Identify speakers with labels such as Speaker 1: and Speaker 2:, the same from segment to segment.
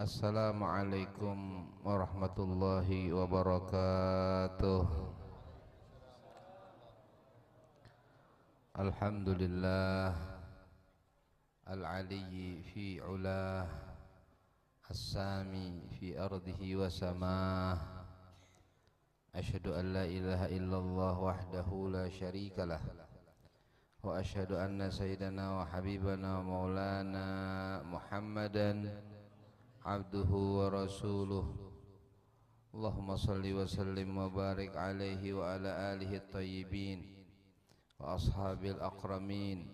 Speaker 1: Assalamualaikum warahmatullahi wabarakatuh. Alhamdulillah al-aliyyi fi ulah, as-sami fi ardihi wa samah. Asyhadu an la ilaha illallah wahdahu la syarikalah, wa asyhadu anna sayyidana wa habibana wa maulana Muhammadan abduhu wa rasuluh. Allahumma salli wa sallim wa barik alaihi wa ala alihi at-tayyibin wa ashabil akramin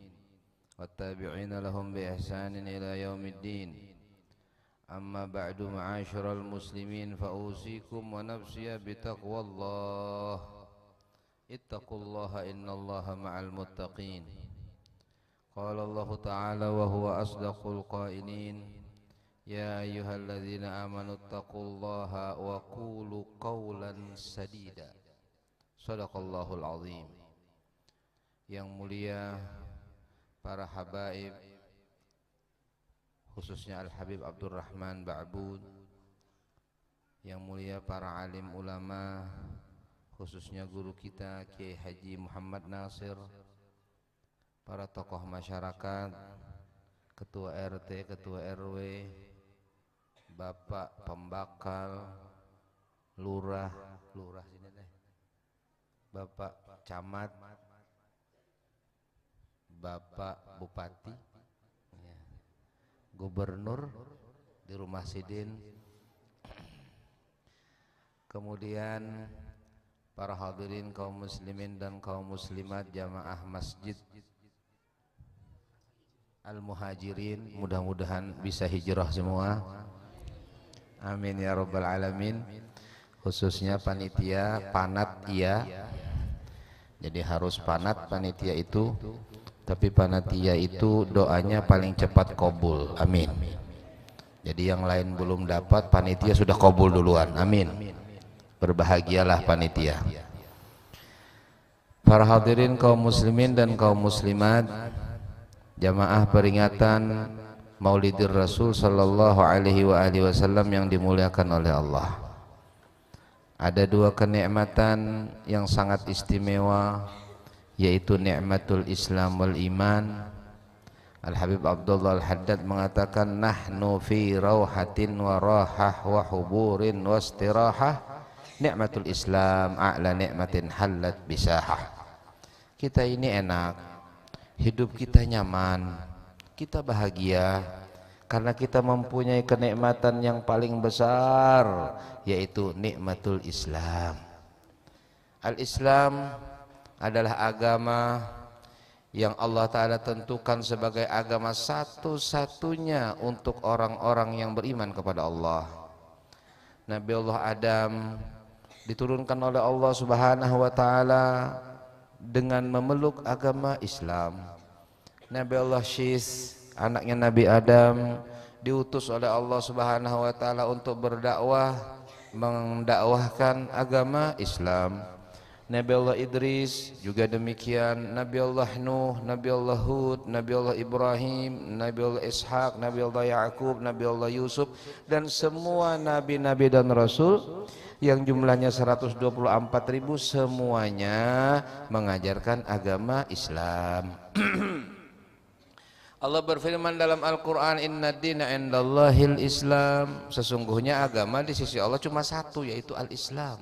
Speaker 1: wa tabi'ina lahum bi ihsanin ila yaumiddin. Amma ba'du, ma'asyiral muslimin, fa usikum wa nafsiya bi taqwallah. Ittaqullaha innallaha ma'al muttaqin. Qala Allah ta'ala wa huwa asdaqul qailin. Ya ayyuhalladzina amanu taqullaha wa qulu qawlan sadida. Shadaqallahul azim. Yang mulia para habaib, khususnya Al-Habib Abdurrahman Ba'bud. Yang mulia para alim ulama, khususnya guru kita Kiai Haji Muhammad Nasir. Para tokoh masyarakat, ketua RT, ketua RW, Bapak pembakal, lurah sini deh, Bapak camat, Bapak bupati, ya, gubernur di Rumah Sidin, kemudian para hadirin kaum muslimin dan kaum muslimat jamaah masjid Al-Muhajirin, mudah-mudahan bisa hijrah semua. Amin ya rabbal alamin. Khususnya panitia panat, iya. Jadi harus panat panitia itu, tapi panitia itu doanya paling cepat qabul. Amin. Jadi yang lain belum dapat, panitia sudah qabul duluan. Amin. Berbahagialah panitia. Para hadirin kaum muslimin dan kaum muslimat, jamaah peringatan Maulidir Rasul sallallahu alaihi wasallam yang dimuliakan oleh Allah. Ada dua kenikmatan yang sangat istimewa, yaitu nikmatul Islam wal iman. Al-Habib Abdullah Al-Haddad mengatakan, nahnu fi rauhatin wa rahah wa huburin wa istirahah, nikmatul Islam a'la nikmatin hallat bisahah. Kita ini enak, hidup kita nyaman, kita bahagia karena kita mempunyai kenikmatan yang paling besar, yaitu nikmatul Islam. Al-Islam adalah agama yang Allah Ta'ala tentukan sebagai agama satu-satunya untuk orang-orang yang beriman kepada Allah. Nabi Allah Adam diturunkan oleh Allah Subhanahu wa Ta'ala dengan memeluk agama Islam. Nabi Allah Syis, anaknya Nabi Adam, diutus oleh Allah Subhanahu wa Ta'ala untuk berdakwah, mendakwahkan agama Islam. Nabi Allah Idris juga demikian, Nabi Allah Nuh, Nabi Allah Hud, Nabi Allah Ibrahim, Nabi Allah Ishaq, Nabi Allah Ya'qub, Nabi Allah Yusuf, dan semua nabi-nabi dan rasul yang jumlahnya 124.000, semuanya mengajarkan agama Islam. Allah berfirman dalam Al-Quran, inna dina indallahil Islam, sesungguhnya agama di sisi Allah cuma satu, yaitu Al-Islam.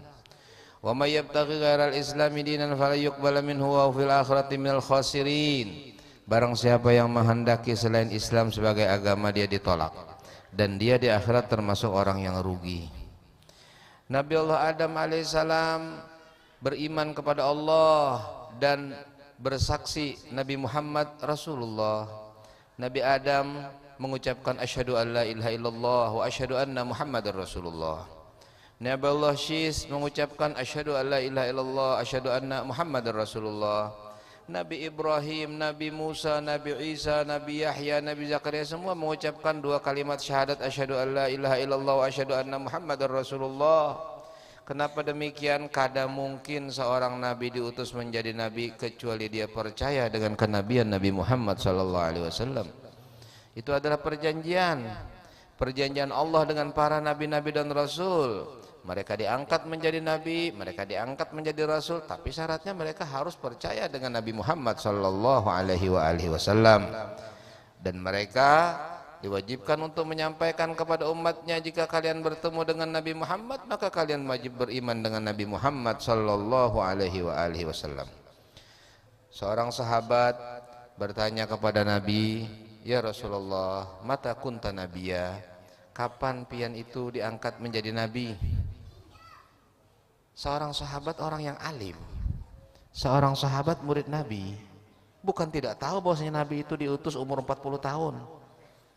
Speaker 1: Wa may yabtaghi ghairal islami dinan fala yuqbala minhu wa fil akhirati minal khasirin. Barang siapa yang menghendaki selain Islam sebagai agama, dia ditolak, dan dia di akhirat termasuk orang yang rugi. Nabi Allah Adam alaihissalam beriman kepada Allah dan bersaksi Nabi Muhammad Rasulullah. Nabi Adam mengucapkan asyhadu an la ilaha illallah wa asyhadu anna Muhammadar Rasulullah. Nabi Allah Syis mengucapkan asyhadu an la ilaha illallah asyhadu anna Muhammadar Rasulullah. Nabi Ibrahim, Nabi Musa, Nabi Isa, Nabi Yahya, Nabi Zakaria, semua mengucapkan dua kalimat syahadat asyhadu an la ilaha illallah wa asyhadu anna Muhammadar Rasulullah. Kenapa demikian? Kada mungkin seorang nabi diutus menjadi nabi kecuali dia percaya dengan kenabian Nabi Muhammad sallallahu alaihi wasallam. Itu adalah perjanjian. perjanjian Allah dengan para nabi-nabi dan rasul. Mereka diangkat menjadi nabi, mereka diangkat menjadi rasul, tapi syaratnya mereka harus percaya dengan Nabi Muhammad sallallahu alaihi wasallam. Dan mereka diwajibkan untuk menyampaikan kepada umatnya, jika kalian bertemu dengan Nabi Muhammad, maka kalian wajib beriman dengan Nabi Muhammad sallallahu alaihi wasallam. Seorang sahabat bertanya kepada Nabi, "Ya Rasulullah, mata kunta nabiyya?" Kapan pian itu diangkat menjadi nabi? Seorang sahabat orang yang alim, seorang sahabat murid Nabi, bukan tidak tahu bahwasanya Nabi itu diutus umur 40 tahun.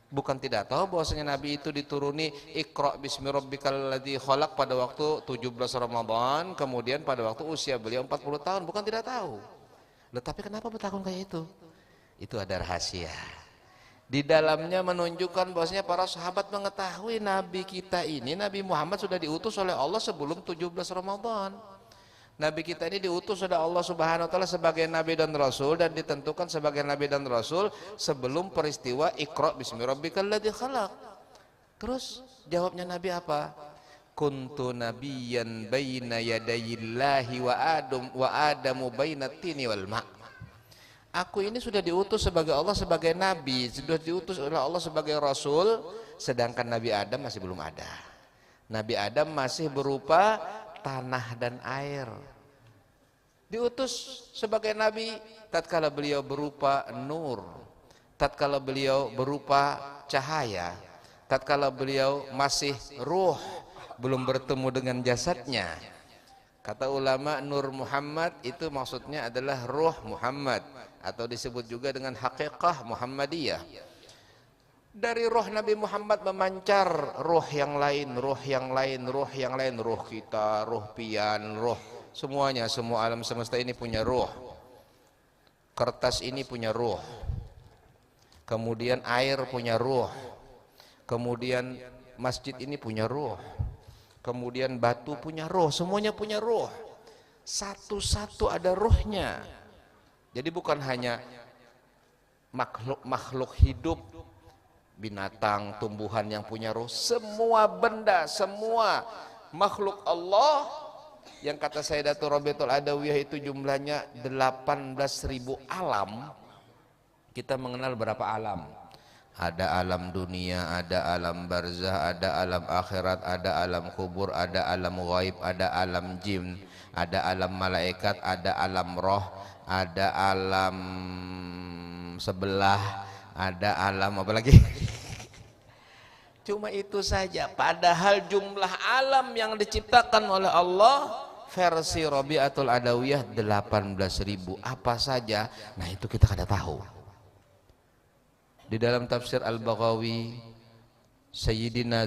Speaker 1: Bukan tidak tahu bahwasanya Nabi itu dituruni Iqra bismi rabbikal ladzi khalaq pada waktu 17 Ramadan, kemudian pada waktu usia beliau 40 tahun, bukan tidak tahu. Loh, tapi kenapa bertakun kayak itu? Itu ada rahasia. Di dalamnya menunjukkan bahwasanya para sahabat mengetahui Nabi kita ini, Nabi Muhammad sudah diutus oleh Allah sebelum 17 Ramadan. Nabi kita ini diutus oleh Allah Subhanahu wa taala sebagai nabi dan rasul, dan ditentukan sebagai nabi dan rasul sebelum peristiwa Iqra bismi rabbikal ladzi khalaq. Terus jawabnya Nabi apa? Kuntu nabiyyan baina yadayillahi wa adamu bainat tini wal ma'. Aku ini sudah diutus sebagai Allah sebagai nabi, sudah diutus oleh Allah sebagai rasul, sedangkan Nabi Adam masih belum ada. Nabi Adam masih berupa tanah dan air. Diutus sebagai nabi tatkala beliau berupa nur, tatkala beliau berupa cahaya, tatkala beliau masih ruh, belum bertemu dengan jasadnya. Kata ulama, Nur Muhammad itu maksudnya adalah ruh Muhammad, atau disebut juga dengan haqiqah Muhammadiyah. Dari ruh Nabi Muhammad memancar ruh yang lain, ruh yang lain, ruh yang lain, ruh kita, ruh pian, ruh semuanya, semua alam semesta ini punya ruh. Kertas ini punya ruh. Kemudian air punya ruh. Kemudian masjid ini punya ruh. Kemudian batu punya ruh, semuanya punya ruh. Satu-satu ada ruhnya. Jadi bukan hanya makhluk hidup, binatang, tumbuhan yang punya ruh, semua benda, semua makhluk Allah yang kata Sayyidatul Rabi'atul Adawiyah itu jumlahnya 18.000 alam. Kita mengenal berapa alam? Ada alam dunia, ada alam barzah, ada alam akhirat, ada alam kubur, ada alam ghaib, ada alam jin, ada alam malaikat, ada alam roh, ada alam sebelah, ada alam apa lagi? Cuma itu saja, padahal jumlah alam yang diciptakan oleh Allah versi Rabi'atul Adawiyah 18.000. Apa saja? Nah, itu kita kada tahu. Di dalam tafsir Al-Baghawi, Sayyidina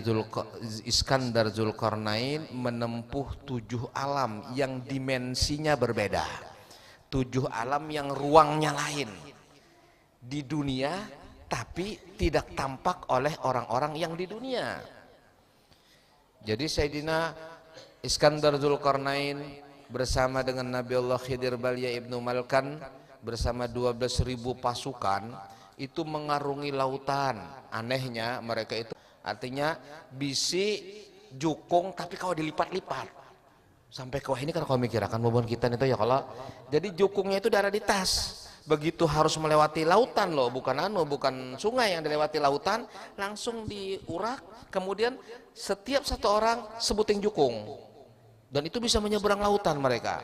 Speaker 1: Iskandar Zulkarnain menempuh 7 alam yang dimensinya berbeda, 7 alam yang ruangnya lain di dunia, tapi tidak tampak oleh orang-orang yang di dunia. Jadi Sayyidina Iskandar Zulkarnain bersama dengan Nabi Allah Khidir Balya Ibnu Malkan bersama 12.000 pasukan itu mengarungi lautan. Anehnya mereka itu artinya bisi jukung tapi kalau dilipat-lipat sampai ke wah, ini kan kalau mikirakan bobon kita itu ya kalau jadi jukungnya itu ada di tas. Begitu harus melewati lautan loh, bukan sungai yang dilewati lautan, langsung diurak, kemudian setiap satu orang sebuting jukung, dan itu bisa menyeberang lautan. Mereka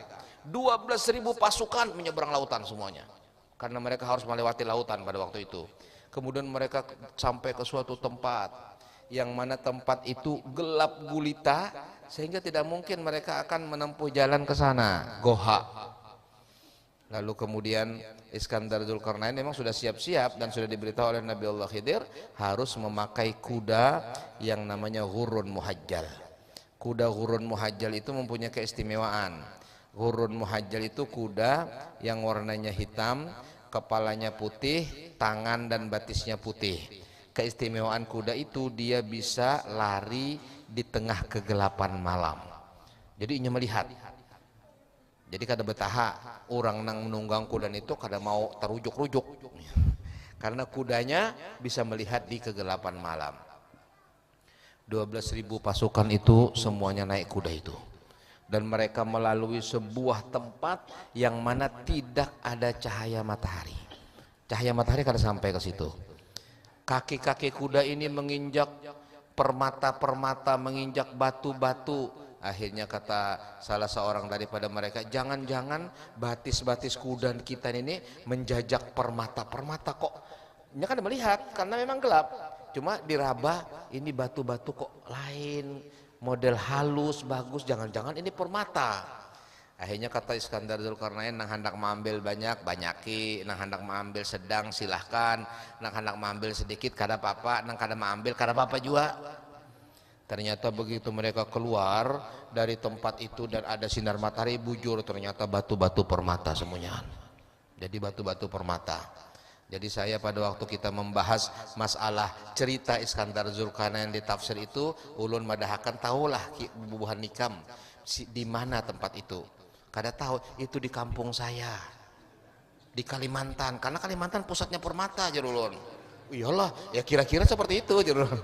Speaker 1: 12.000 pasukan menyeberang lautan semuanya, karena mereka harus melewati lautan pada waktu itu. Kemudian mereka sampai ke suatu tempat yang mana tempat itu gelap gulita sehingga tidak mungkin mereka akan menempuh jalan ke sana, goha. Lalu kemudian Iskandar Zulkarnain memang sudah siap-siap dan sudah diberitahu oleh Nabi Allah Khidir harus memakai kuda yang namanya Ghurrun Muhajjal. Kuda Ghurrun Muhajjal itu mempunyai keistimewaan. Ghurrun Muhajjal itu kuda yang warnanya hitam, kepalanya putih, tangan dan batisnya putih. Keistimewaan kuda itu dia bisa lari di tengah kegelapan malam. Jadi inya melihat. Jadi kada betaha orang nang menunggang kuda itu kada mau terujuk-rujuk karena kudanya bisa melihat di kegelapan malam. 12.000 pasukan itu semuanya naik kuda itu, dan mereka melalui sebuah tempat yang mana tidak ada cahaya matahari. Cahaya matahari kada sampai ke situ. Kaki-kaki kuda ini menginjak permata-permata, menginjak batu-batu. Akhirnya kata salah seorang daripada mereka, jangan-jangan batis-batis kuda kita ini menjajak permata-permata kok. Ini kan melihat karena memang gelap. Cuma diraba ini batu-batu kok lain, model halus, bagus, jangan-jangan ini permata. Akhirnya kata Iskandar Zulkarnain, nang hendak mengambil banyak, banyaki, nang hendak mengambil sedang silahkan, nang hendak mengambil sedikit kada apa-apa, nang kada mengambil kada apa-apa juga. Ternyata begitu mereka keluar dari tempat itu dan ada sinar matahari, bujur ternyata batu-batu permata semuanya. Jadi batu-batu permata. Jadi saya pada waktu kita membahas masalah cerita Iskandar Zulkarnain di tafsir itu, ulun madahakan tahulah bubuhan nikam di mana tempat itu. Kada tahu itu di kampung saya di Kalimantan, karena Kalimantan pusatnya permata aja ulun. Iyalah, ya kira-kira seperti itu aja ulun.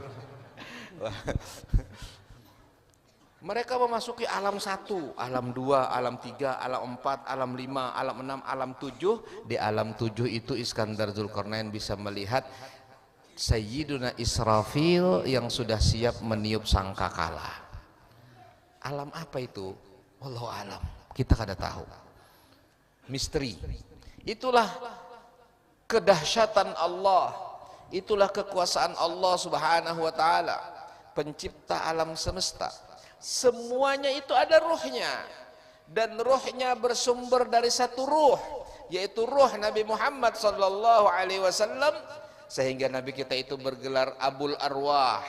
Speaker 1: Mereka memasuki alam 1, alam 2, alam 3, alam 4, alam 5, alam 6, alam 7. Di alam 7 itu Iskandar Zulkarnain bisa melihat Sayyiduna Israfil yang sudah siap meniup sangkakala. Alam apa itu? Wallahu alam, kita kada tahu. Misteri. Itulah kedahsyatan Allah, itulah kekuasaan Allah Subhanahu wa taala, pencipta alam semesta. Semuanya itu ada ruhnya, dan ruhnya bersumber dari satu ruh, yaitu ruh Nabi Muhammad sallallahu alaihi wasallam, sehingga Nabi kita itu bergelar Abul Arwah,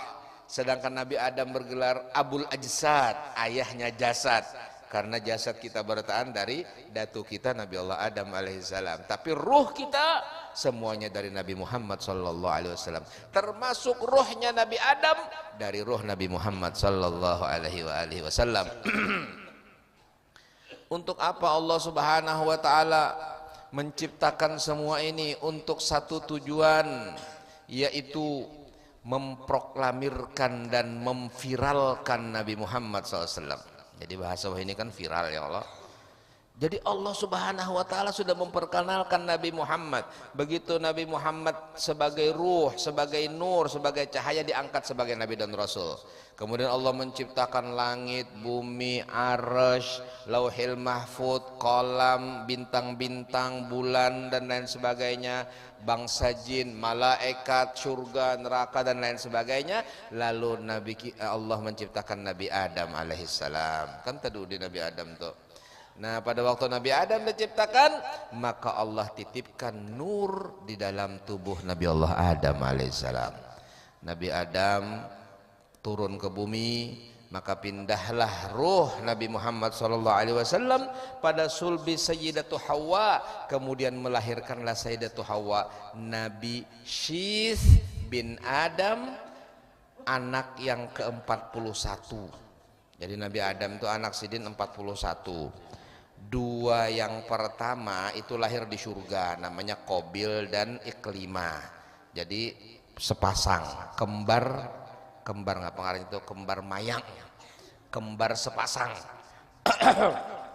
Speaker 1: sedangkan Nabi Adam bergelar Abul Ajsad, ayahnya jasad, karena jasad kita bertahan dari datu kita Nabi Allah Adam alaihissalam, tapi ruh kita semuanya dari Nabi Muhammad sallallahu alaihi wasallam, termasuk ruhnya Nabi Adam dari ruh Nabi Muhammad sallallahu alaihi wasallam. Untuk apa Allah Subhanahu wa taala menciptakan semua ini? Untuk satu tujuan, yaitu memproklamirkan dan memviralkan Nabi Muhammad SAW. Jadi bahasa ini kan viral ya Allah. Jadi Allah Subhanahu wa taala sudah memperkenalkan Nabi Muhammad. Begitu Nabi Muhammad sebagai ruh, sebagai nur, sebagai cahaya diangkat sebagai nabi dan rasul. Kemudian Allah menciptakan langit, bumi, arsy, lauhil mahfud, qalam, bintang-bintang, bulan dan lain sebagainya, bangsa jin, malaikat, surga, neraka dan lain sebagainya. Lalu Allah menciptakan Nabi Adam alaihissalam. Kan tadi di Nabi Adam tuh. Nah, pada waktu Nabi Adam diciptakan, maka Allah titipkan nur di dalam tubuh Nabi Allah Adam alaihissalam. Nabi Adam turun ke bumi, maka pindahlah ruh Nabi Muhammad SAW pada sulbi Sayyidatu Hawa, kemudian melahirkanlah Sayyidatu Hawa, Nabi Syith bin Adam, anak yang ke-41. Jadi Nabi Adam itu anak sidin 41. Dua yang pertama itu lahir di surga, namanya Qabil dan Iklimah. Jadi sepasang kembar nggak pengarang itu, kembar mayang, kembar sepasang.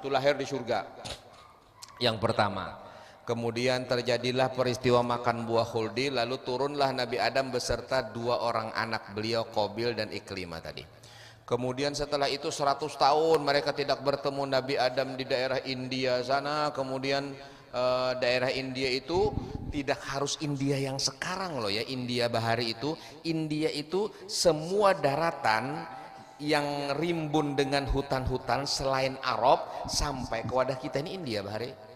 Speaker 1: Itu lahir di surga yang pertama. Kemudian terjadilah peristiwa makan buah khuldi, lalu turunlah Nabi Adam beserta dua orang anak beliau, Qabil dan Iklimah tadi. Kemudian setelah itu 100 tahun mereka tidak bertemu Nabi Adam di daerah India sana. Kemudian daerah India itu tidak harus India yang sekarang loh ya, India Bahari itu. India itu semua daratan yang rimbun dengan hutan-hutan selain Arab sampai ke wadah kita ini India Bahari.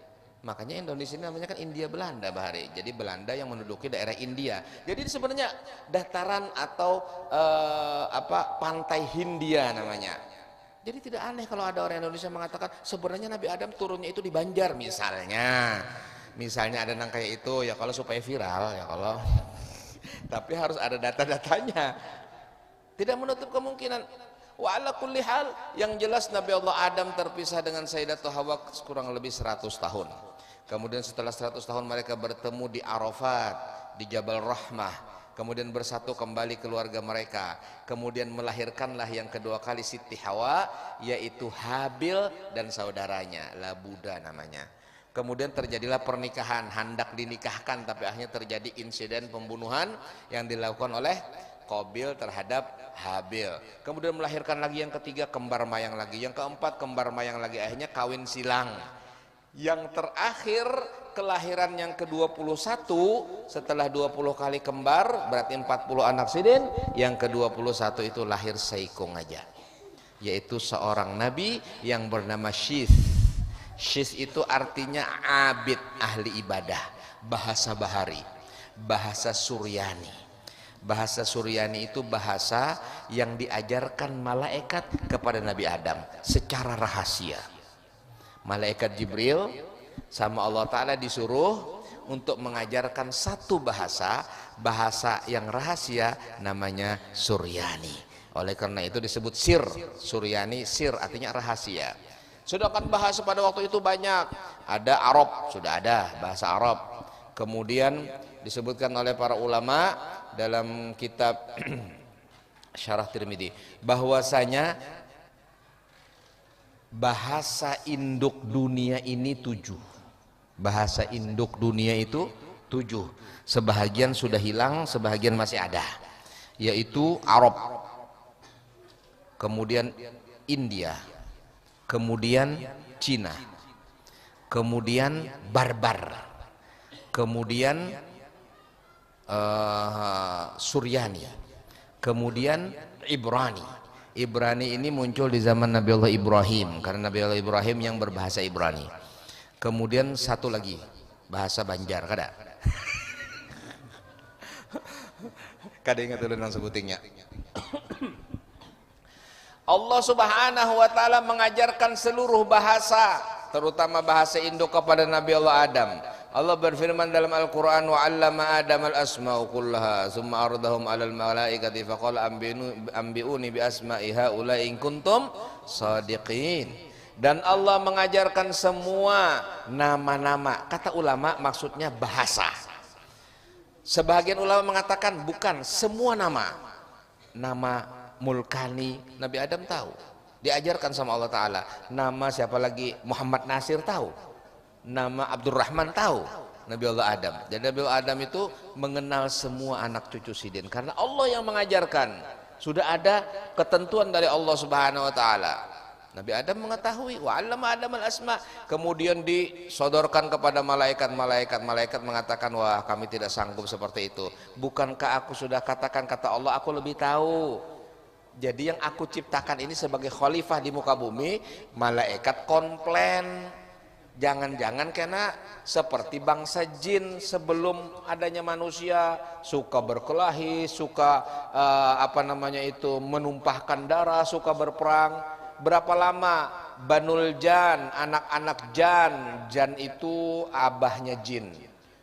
Speaker 1: Makanya Indonesia ini namanya kan India Belanda Bahari. Jadi Belanda yang menduduki daerah India. Jadi sebenarnya dataran atau pantai Hindia namanya. Jadi tidak aneh kalau ada orang Indonesia mengatakan sebenarnya Nabi Adam turunnya itu di Banjar misalnya. Misalnya ada nang kayak itu ya, kalau supaya viral ya kalau. Tapi harus ada data-datanya. Tidak menutup kemungkinan. Wa ala kulli hal, yang jelas Nabi Allah Adam terpisah dengan Sayyidatul Hawa kurang lebih 100 tahun. Kemudian setelah 100 tahun mereka bertemu di Arafat, di Jabal Rahmah. kemudian bersatu kembali keluarga mereka, kemudian melahirkanlah yang kedua kali Siti Hawa, yaitu Habil dan saudaranya, Labuda namanya. Kemudian terjadilah pernikahan, hendak dinikahkan tapi akhirnya terjadi insiden pembunuhan yang dilakukan oleh Qabil terhadap Habil. Kemudian melahirkan lagi yang ketiga, kembar mayang lagi, yang keempat kembar mayang lagi, akhirnya kawin silang. Yang terakhir kelahiran yang ke-21 setelah 20 kali kembar, berarti 40 anak sidin. Yang ke-21 itu lahir Saikung aja, yaitu seorang nabi yang bernama Syith. Syith itu artinya abid, ahli ibadah, bahasa Bahari, bahasa Suryani. Bahasa Suryani itu bahasa yang diajarkan malaikat kepada Nabi Adam secara rahasia. Malaikat Jibril sama Allah Ta'ala disuruh untuk mengajarkan satu bahasa yang rahasia, namanya Suryani. Oleh karena itu disebut sir. Suryani, sir artinya rahasia. Sedangkan bahasa pada waktu itu banyak. Ada Arab, sudah ada bahasa Arab. Kemudian disebutkan oleh para ulama dalam kitab Syarah Tirmidzi bahwasanya bahasa induk dunia ini 7. Bahasa induk dunia itu 7. Sebahagian sudah hilang, sebahagian masih ada, yaitu Arab, kemudian India, kemudian Cina, kemudian Barbar, kemudian Suryani, kemudian Ibrani. Ibrani ini muncul di zaman Nabi Allah Ibrahim, karena Nabi Allah Ibrahim yang berbahasa Ibrani. Kemudian satu lagi bahasa Banjar, kada? Kada ingat dulu nang sebutingnya. Allah Subhanahu wa taala mengajarkan seluruh bahasa, terutama bahasa induk kepada Nabi Allah Adam. Allah berfirman dalam Al-Quran, wa 'allama Adam al-asma'u kullaha tsumma ardahum 'alal malaikati faqala ambi'uni bi asma'i haula'i in kuntum shadiqin. Dan Allah mengajarkan semua nama-nama. Kata ulama maksudnya bahasa. Sebagian ulama mengatakan bukan semua nama. Nama Mulkani Nabi Adam tahu, diajarkan sama Allah Ta'ala. Nama siapa lagi? Muhammad Nasir tahu, nama Abdurrahman tahu, Nabi Allah Adam. Jadi Nabi Allah Adam itu mengenal semua anak cucu sidin karena Allah yang mengajarkan. Sudah ada ketentuan dari Allah Subhanahu wa taala. Nabi Adam mengetahui, wa 'allama Adam al-asma. Kemudian disodorkan kepada malaikat. Malaikat mengatakan, wah kami tidak sanggup seperti itu. Bukankah aku sudah katakan, kata Allah, aku lebih tahu. Jadi yang aku ciptakan ini sebagai khalifah di muka bumi. Malaikat komplain, jangan-jangan kena seperti bangsa jin sebelum adanya manusia, suka berkelahi, suka menumpahkan darah, suka berperang. Berapa lama Banul Jan, anak-anak Jan itu abahnya jin.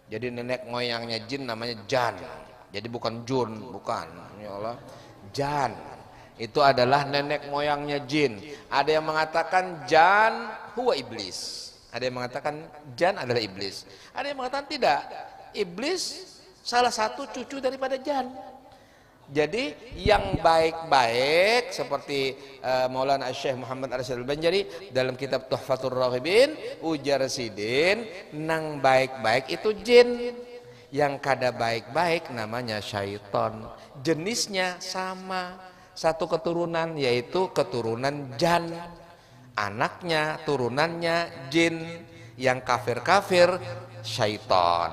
Speaker 1: Jadi nenek moyangnya jin namanya Jan. Jadi bukan Jun, bukan. Ya Allah, Jan itu adalah nenek moyangnya jin. Ada yang mengatakan Jan huwa iblis. Ada yang mengatakan Jan adalah iblis. Ada yang mengatakan tidak, iblis salah satu cucu daripada Jan. Jadi yang baik-baik seperti Maulana Syekh Muhammad Arsyad Al-Banjari dalam kitab Tuhfatur Raghibin ujar sidin, nang baik-baik itu jin, yang kada baik-baik namanya syaiton. Jenisnya sama, satu keturunan, yaitu keturunan Jan. Anaknya, turunannya jin. Yang kafir-kafir syaiton.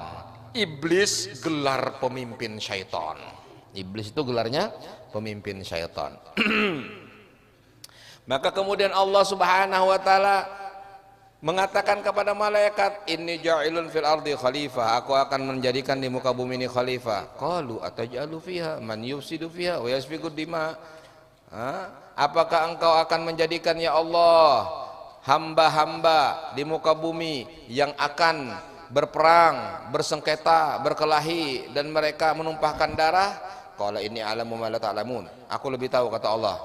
Speaker 1: Iblis gelar pemimpin syaiton. Iblis itu gelarnya pemimpin syaitan. Maka kemudian Allah Subhanahu wa taala mengatakan kepada malaikat, inni ja'ilun fil ardi khalifah, aku akan menjadikan di muka bumi ini khalifah. Qalu ataj'alu fiha man yufsidu fiha wa yasfiku dima. Apakah engkau akan menjadikan ya Allah hamba-hamba di muka bumi yang akan berperang, bersengketa, berkelahi dan mereka menumpahkan darah? qala inni a'lamu ma la ta'lamun, aku lebih tahu kata Allah.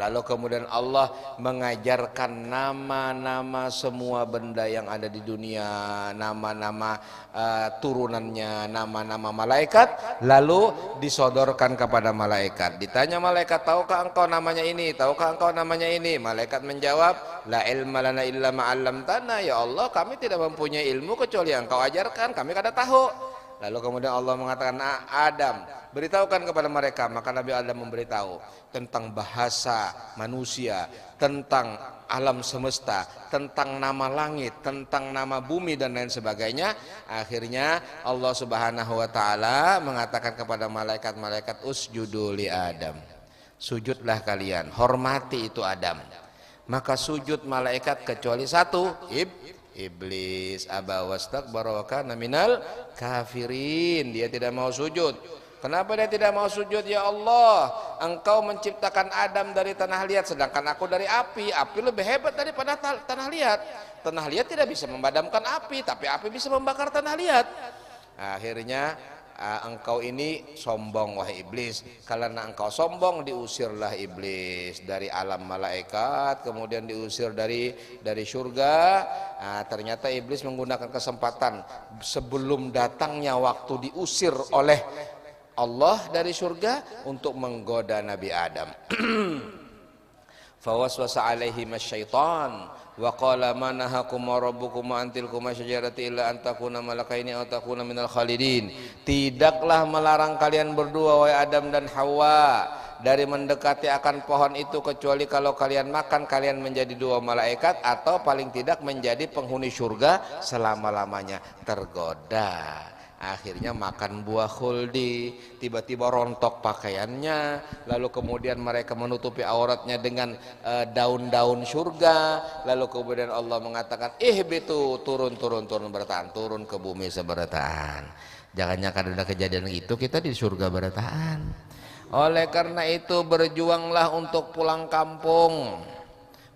Speaker 1: Lalu kemudian Allah mengajarkan nama-nama semua benda yang ada di dunia, nama-nama turunannya, nama-nama malaikat, lalu disodorkan kepada malaikat. Ditanya malaikat, tahukah engkau namanya ini, tahukah engkau namanya ini? Malaikat menjawab, la ilma lana illa ma 'allamtana, ya Allah kami tidak mempunyai ilmu kecuali yang engkau ajarkan, kami kada tahu. Lalu kemudian Allah mengatakan, Adam, beritahukan kepada mereka. Maka Nabi Adam memberitahu tentang bahasa manusia, tentang alam semesta, tentang nama langit, tentang nama bumi dan lain sebagainya. Akhirnya Allah Subhanahu wa taala mengatakan kepada malaikat-malaikat, usjudu li Adam, sujudlah kalian, hormati itu Adam. Maka sujud malaikat kecuali satu, iblis, aba wastakbara wa kana minal kafirin. Dia tidak mau sujud. Kenapa dia tidak mau sujud? Ya Allah, engkau menciptakan Adam dari tanah liat, sedangkan aku dari api. Api lebih hebat daripada tanah liat. Tanah liat tidak bisa memadamkan api, tapi api bisa membakar tanah liat. Akhirnya engkau ini sombong wahai iblis. Karena engkau sombong, diusirlah iblis dari alam malaikat, kemudian diusir dari surga. Ternyata iblis menggunakan kesempatan sebelum datangnya waktu diusir oleh Allah dari surga untuk menggoda Nabi Adam. Fawaswasa alaihi masyaitan wa qala ma nahakum rabbukum an tilkum syajarati illa an takuna malakaini aw takuna minal khalidin. Tidaklah melarang kalian berdua wahai Adam dan Hawa dari mendekati akan pohon itu kecuali kalau kalian makan kalian menjadi dua malaikat atau paling tidak menjadi penghuni surga selama-lamanya. Tergoda, akhirnya makan buah khuldi, tiba-tiba rontok pakaiannya, lalu kemudian mereka menutupi auratnya dengan daun-daun surga, lalu kemudian Allah mengatakan, ihbitu, turun bertahan, turun ke bumi seberatahan. Jangannya karena ada kejadian itu kita di surga bertahan. Oleh karena itu berjuanglah untuk pulang kampung,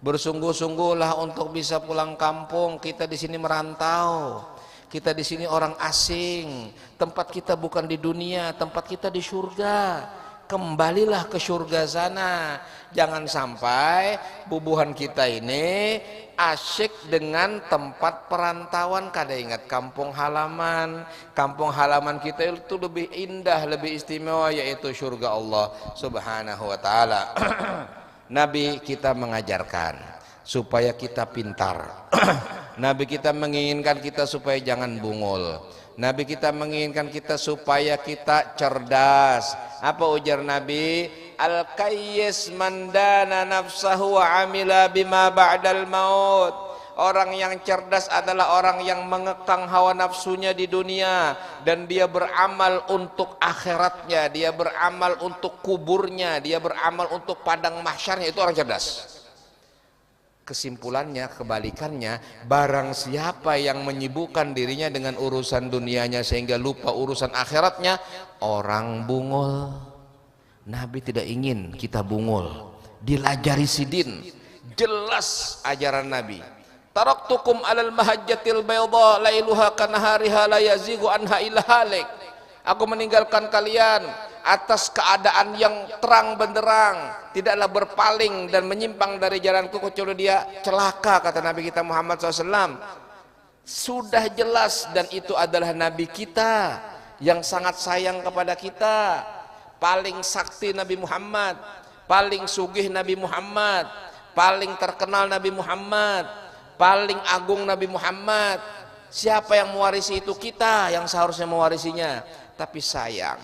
Speaker 1: bersungguh-sungguhlah untuk bisa pulang kampung. Kita di sini merantau, kita di sini orang asing, tempat kita bukan di dunia, tempat kita di surga. Kembalilah ke surga sana. Jangan sampai bubuhan kita ini asyik dengan tempat perantauan, kada ingat kampung halaman. Kampung halaman kita itu lebih indah, lebih istimewa, yaitu surga Allah Subhanahu wa taala. Nabi kita mengajarkan supaya kita pintar. Nabi kita menginginkan kita supaya jangan bungul. Nabi kita menginginkan kita supaya kita cerdas. Apa ujar Nabi? Al-qayyis mandana nafsahu wa amila bima ba'dal maut. Orang yang cerdas adalah orang yang mengekang hawa nafsunya di dunia dan dia beramal untuk akhiratnya, dia beramal untuk kuburnya, dia beramal untuk padang mahsyarnya. Itu orang cerdas. Kesimpulannya, kebalikannya, barang siapa yang menyibukkan dirinya dengan urusan dunianya sehingga lupa urusan akhiratnya, orang bungul. Nabi tidak ingin kita bungul. Dilajari sidin, jelas ajaran Nabi. Taraktukum alal mahajjatil bayda lailuha kanahariha la yazigu anha illa halik. Aku meninggalkan kalian atas keadaan yang terang benderang, tidaklah berpaling dan menyimpang dari jalanku kecuali dia celaka, kata Nabi kita Muhammad SAW. Sudah jelas, dan itu adalah Nabi kita yang sangat sayang kepada kita. Paling sakti Nabi Muhammad, paling sugih Nabi Muhammad, paling terkenal Nabi Muhammad, paling agung Nabi Muhammad. Siapa yang mewarisi itu? Kita yang seharusnya mewarisinya. Tapi sayang,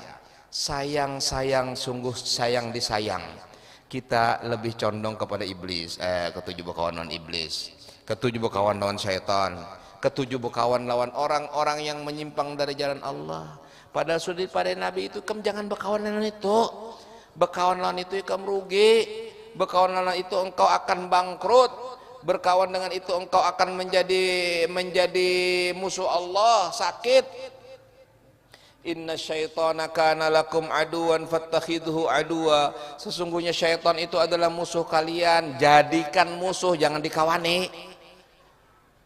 Speaker 1: sungguh sayang disayang. Kita lebih condong kepada iblis, ketujuh bekawan lawan iblis, ketujuh bekawan lawan syaitan, ketujuh bekawan lawan orang-orang yang menyimpang dari jalan Allah. Padahal sudah pada Nabi itu, kamu jangan bekawan lawan itu. Bekawan lawan itu kamu rugi. Bekawan lawan itu engkau akan bangkrut. Berkawan dengan itu engkau akan menjadi musuh Allah, sakit. Inna syaitana kana lakum aduan fattakhidhu aduwa. Sesungguhnya syaitan itu adalah musuh kalian, jadikan musuh, jangan dikawani.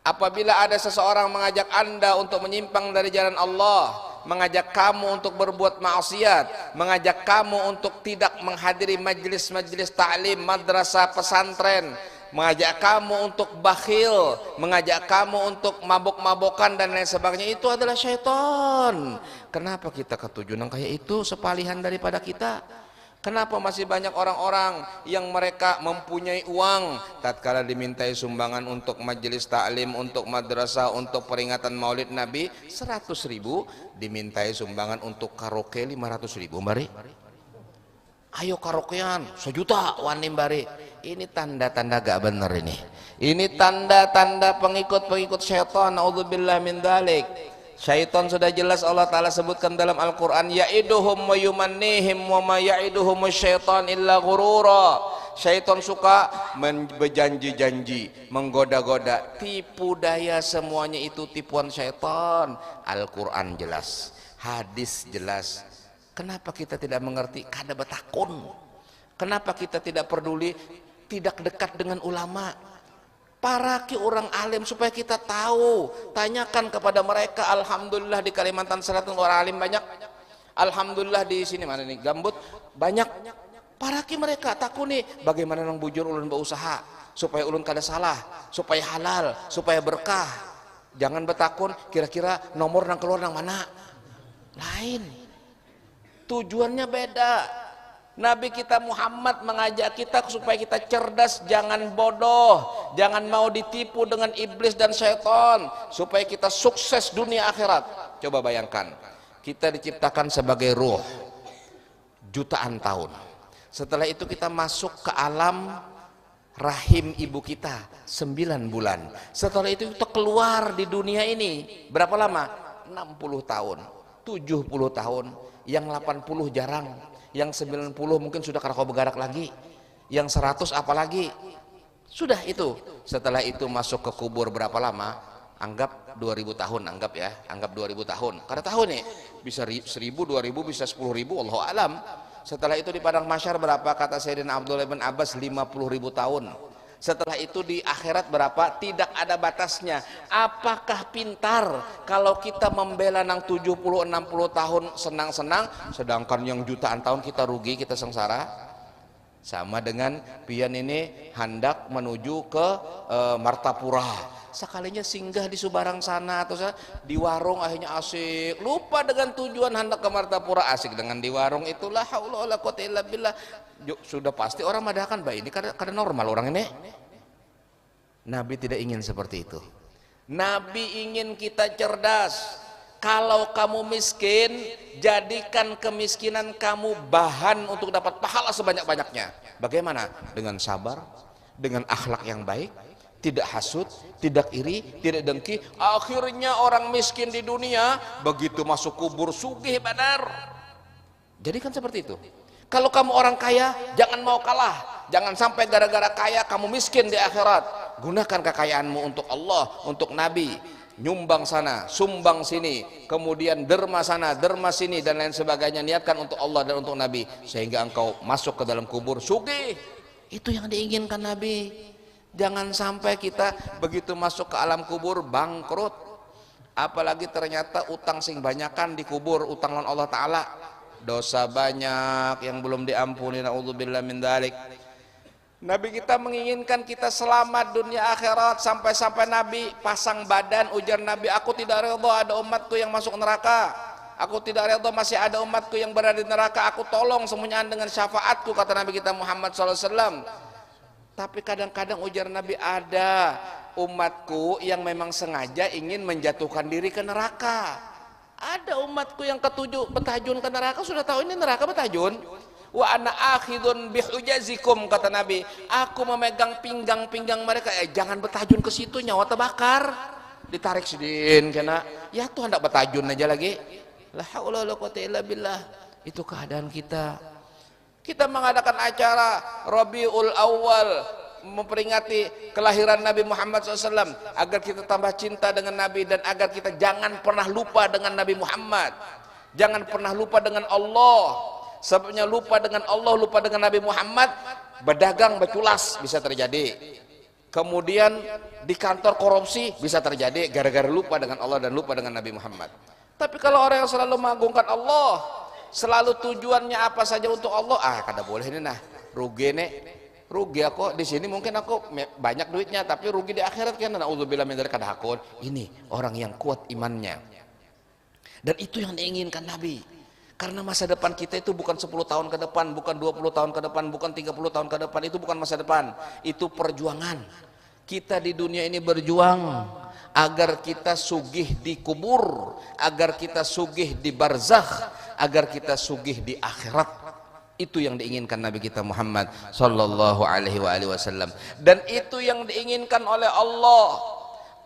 Speaker 1: Apabila ada seseorang mengajak Anda untuk menyimpang dari jalan Allah, mengajak kamu untuk berbuat maksiat, mengajak kamu untuk tidak menghadiri majelis-majelis ta'lim, madrasah, pesantren, mengajak kamu untuk bakhil, mengajak kamu untuk mabok-mabokan dan lain sebagainya, itu adalah syaitan. Kenapa kita ketujuh nang kayak itu sepalihan daripada kita? Kenapa masih banyak orang-orang yang mereka mempunyai uang, tatkala dimintai sumbangan untuk majelis taklim, untuk madrasah, untuk peringatan Maulid Nabi 100.000, dimintai sumbangan untuk karaoke 500.000, mari. Ayo karaokean 1 juta wani mari. Ini tanda-tanda gak benar ini. Ini tanda-tanda pengikut-pengikut syaitan. Naudzubillah min dzalik. Syaitan sudah jelas Allah Ta'ala sebutkan dalam Al-Quran, ya'iduhum wa yumannihim wa ma ya'iduhum syaitan illa ghurura. Syaitan suka berjanji-janji, menggoda-goda, tipu daya, semuanya itu tipuan syaitan. Al-Quran jelas, hadis jelas. Kenapa kita tidak mengerti? Kada betakun. Kenapa kita tidak peduli, tidak dekat dengan ulama? Para orang alim supaya kita tahu, tanyakan kepada mereka. Alhamdulillah di Kalimantan Selatan orang alim banyak. Alhamdulillah di sini mana nih Gambut banyak. Para mereka takuni bagaimana nang bujur ulun berusaha supaya ulun kada salah, supaya halal, supaya berkah. Jangan betakun kira-kira nomor nang keluar nang mana. Lain. Tujuannya beda. Nabi kita Muhammad mengajak kita supaya kita cerdas, jangan bodoh, jangan mau ditipu dengan iblis dan syaitan, supaya kita sukses dunia akhirat. Coba bayangkan, kita diciptakan sebagai ruh jutaan tahun. Setelah itu kita masuk ke alam rahim ibu kita 9 bulan. Setelah itu kita keluar di dunia ini berapa lama? 60 tahun, 70 tahun, yang 80 jarang, yang 90 mungkin sudah karakau begarak lagi, yang 100 apalagi. Sudah itu. Setelah itu masuk ke kubur berapa lama? Anggap 2000 tahun, anggap ya, anggap 2000 tahun. Karena tahun nih bisa 1000, 2000, bisa 10.000, Allahu alam. Setelah itu di padang mahsyar berapa? Kata Sayyidina Abdullah bin Abbas 50.000 tahun. Setelah itu di akhirat berapa? Tidak ada batasnya. Apakah pintar kalau kita membela nang 70-60 tahun senang-senang, sedangkan yang jutaan tahun kita rugi, kita sengsara? Sama dengan pian ini hendak menuju ke Martapura, sekalinya singgah di Subarang sana atau di warung, akhirnya asik, lupa dengan tujuan hendak ke Martapura, asik dengan di warung. Itulah haula wala quwata illa billah. Sudah pasti orang madakan, bah ini kada normal orang ini. Nabi tidak ingin seperti itu. Nabi ingin kita cerdas. Kalau kamu miskin, jadikan kemiskinan kamu bahan untuk dapat pahala sebanyak-banyaknya. Bagaimana? Dengan sabar, dengan akhlak yang baik, tidak hasut, tidak iri, tidak dengki. Akhirnya orang miskin di dunia begitu masuk kubur sugih badar. Jadikan seperti itu. Kalau kamu orang kaya, jangan mau kalah. Jangan sampai gara-gara kaya kamu miskin di akhirat. Gunakan kekayaanmu untuk Allah, untuk Nabi. Nyumbang sana, sumbang sini, kemudian derma sana, derma sini, dan lain sebagainya. Niatkan untuk Allah dan untuk Nabi, sehingga engkau masuk ke dalam kubur sugih. Itu yang diinginkan Nabi. Jangan sampai kita begitu masuk ke alam kubur bangkrut. Apalagi ternyata utang sing banyakan di kubur, utang lawan Allah Ta'ala. Dosa banyak yang belum diampuni, naudzubillah min dzalik. Nabi kita menginginkan kita selamat dunia akhirat. Sampai-sampai Nabi pasang badan, ujar Nabi, aku tidak redha ada umatku yang masuk neraka, aku tidak redha masih ada umatku yang berada di neraka, aku tolong semuanya dengan syafaatku, kata Nabi kita Muhammad SAW. Tapi kadang-kadang ujar Nabi, ada umatku yang memang sengaja ingin menjatuhkan diri ke neraka. Ada umatku yang ketujuh betajun ke neraka, sudah tahu ini neraka betajun. Wa ana akhidun bihujazikum, kata Nabi, aku memegang pinggang-pinggang mereka. Jangan betajun ke situ, nyawa terbakar, ditarik sidin kena. Ya tuh hendak betajun aja lagi. La haula wala quwata illa billah. Itu keadaan kita. Kita mengadakan acara Rabiul Awal memperingati kelahiran Nabi Muhammad SAW agar kita tambah cinta dengan Nabi, dan agar kita jangan pernah lupa dengan Nabi Muhammad, jangan pernah lupa dengan Allah. Sebabnya lupa dengan Allah, lupa dengan Nabi Muhammad, berdagang beculas bisa terjadi. Kemudian di kantor korupsi bisa terjadi gara-gara lupa dengan Allah dan lupa dengan Nabi Muhammad. Tapi kalau orang yang selalu mengagungkan Allah, selalu tujuannya apa saja untuk Allah, kada boleh ini nah, rugi nih. Rugi aku di sini mungkin aku banyak duitnya tapi rugi di akhirat kan. Nauzubillah min dzalik, kada hakun. Ini orang yang kuat imannya. Dan itu yang diinginkan Nabi. Karena masa depan kita itu bukan 10 tahun ke depan, bukan 20 tahun ke depan, bukan 30 tahun ke depan, itu bukan masa depan. Itu perjuangan. Kita di dunia ini berjuang agar kita sugih di kubur, agar kita sugih di barzakh, agar kita sugih di akhirat. Itu yang diinginkan Nabi kita Muhammad sallallahu alaihi wasallam. Dan itu yang diinginkan oleh Allah.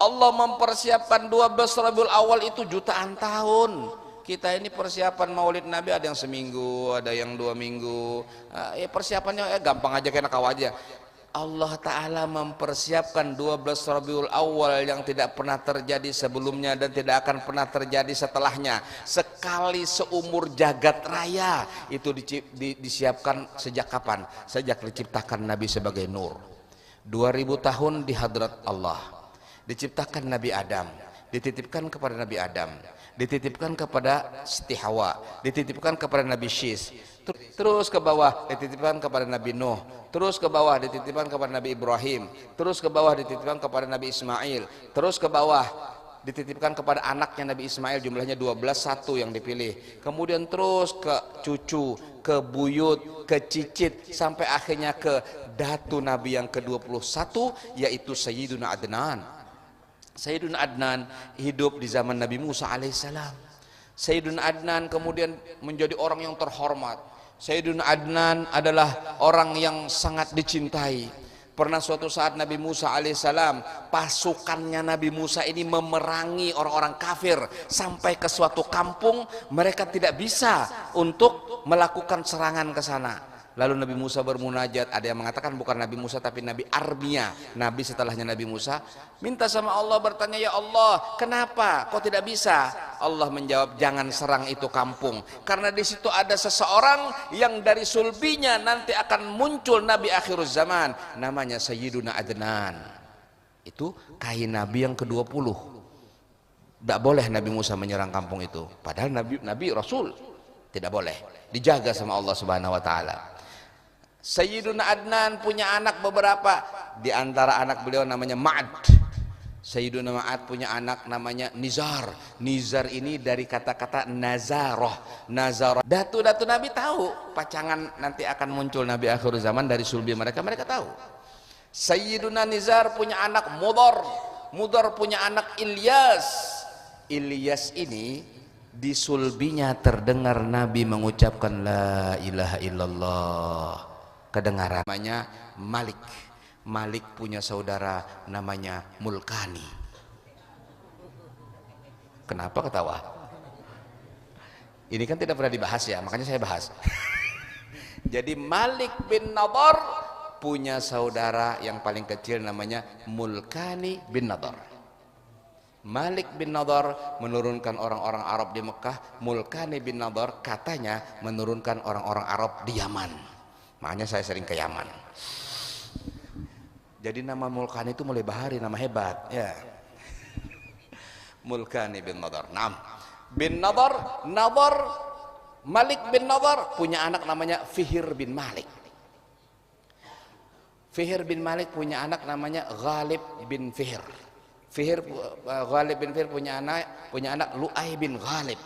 Speaker 1: Allah mempersiapkan 12 Rabiul Awal itu jutaan tahun. Kita ini persiapan Maulid Nabi ada yang seminggu, ada yang 2 minggu. Persiapannya gampang aja, kayak kau aja. Allah Ta'ala mempersiapkan 12 Rabiul Awal yang tidak pernah terjadi sebelumnya dan tidak akan pernah terjadi setelahnya. Sekali seumur jagat raya itu disiapkan sejak kapan? Sejak diciptakan Nabi sebagai nur. 2000 tahun di hadrat Allah. Diciptakan Nabi Adam, dititipkan kepada Nabi Adam, dititipkan kepada Siti Hawa, dititipkan kepada Nabi Syis, terus ke bawah dititipkan kepada Nabi Nuh, terus ke bawah dititipkan kepada Nabi Ibrahim, terus ke bawah dititipkan kepada Nabi Ismail, terus ke bawah dititipkan kepada anaknya Nabi Ismail, jumlahnya 12, satu yang dipilih, kemudian terus ke cucu, ke buyut, ke cicit, sampai akhirnya ke datu Nabi yang ke-21, yaitu Sayyiduna Adnan. Sayyiduna Adnan hidup di zaman Nabi Musa alaihissalam. Sayyiduna Adnan kemudian menjadi orang yang terhormat. Sayyiduna Adnan adalah orang yang sangat dicintai. Pernah suatu saat Nabi Musa alaihissalam, pasukannya Nabi Musa ini memerangi orang-orang kafir sampai ke suatu kampung, mereka tidak bisa untuk melakukan serangan ke sana. Lalu Nabi Musa bermunajat, ada yang mengatakan bukan Nabi Musa tapi Nabi Armia, Nabi setelahnya Nabi Musa, minta sama Allah, bertanya, ya Allah, kenapa kok tidak bisa? Allah menjawab, jangan serang itu kampung, karena di situ ada seseorang yang dari sulbinya nanti akan muncul Nabi akhir zaman, namanya Sayyiduna Adnan. Itu kain Nabi yang ke-20. Tidak boleh Nabi Musa menyerang kampung itu, padahal Nabi Rasul, tidak boleh, dijaga sama Allah Subhanahu wa taala. Sayyiduna Adnan punya anak beberapa, di antara anak beliau namanya Ma'ad. Sayyiduna Ma'ad punya anak namanya Nizar. Nizar ini dari kata-kata Nazaroh. Nazaroh. Datu-datu Nabi tahu pacangan nanti akan muncul Nabi akhir zaman dari sulbi mereka, mereka tahu. Sayyiduna Nizar punya anak Mudar. Mudar punya anak Ilyas. Ilyas ini di sulbinya terdengar Nabi mengucapkan la ilaha illallah. Kedengaran, namanya Malik. Malik punya saudara namanya Mulkani. Kenapa ketawa? Ini kan tidak pernah dibahas ya, makanya saya bahas. Jadi Malik bin Nadar punya saudara yang paling kecil namanya Mulkani bin Nadar. Malik bin Nadar menurunkan orang-orang Arab di Mekah, Mulkani bin Nadar katanya menurunkan orang-orang Arab di Yaman. Makanya saya sering ke Yaman. Jadi nama Mulkani itu mulai bahari, nama hebat ya. Mulkani bin Nadar. Naam. Bin Nadar, Malik bin Nadar punya anak namanya Fihr bin Malik. Fihr bin Malik punya anak namanya Ghalib bin Fihr. Ghalib bin Fihr punya anak Lu'ay bin Ghalib.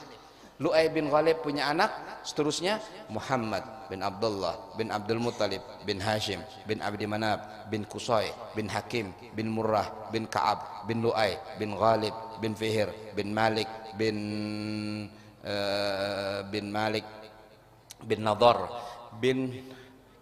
Speaker 1: Lu'ay bin Ghalib punya anak seterusnya Muhammad bin Abdullah bin Abdul Muttalib bin Hashim bin Abdi Manab bin Qusay bin Hakim bin Murrah bin Ka'ab bin Lu'ay bin Ghalib bin Fihr bin Malik bin Nadar bin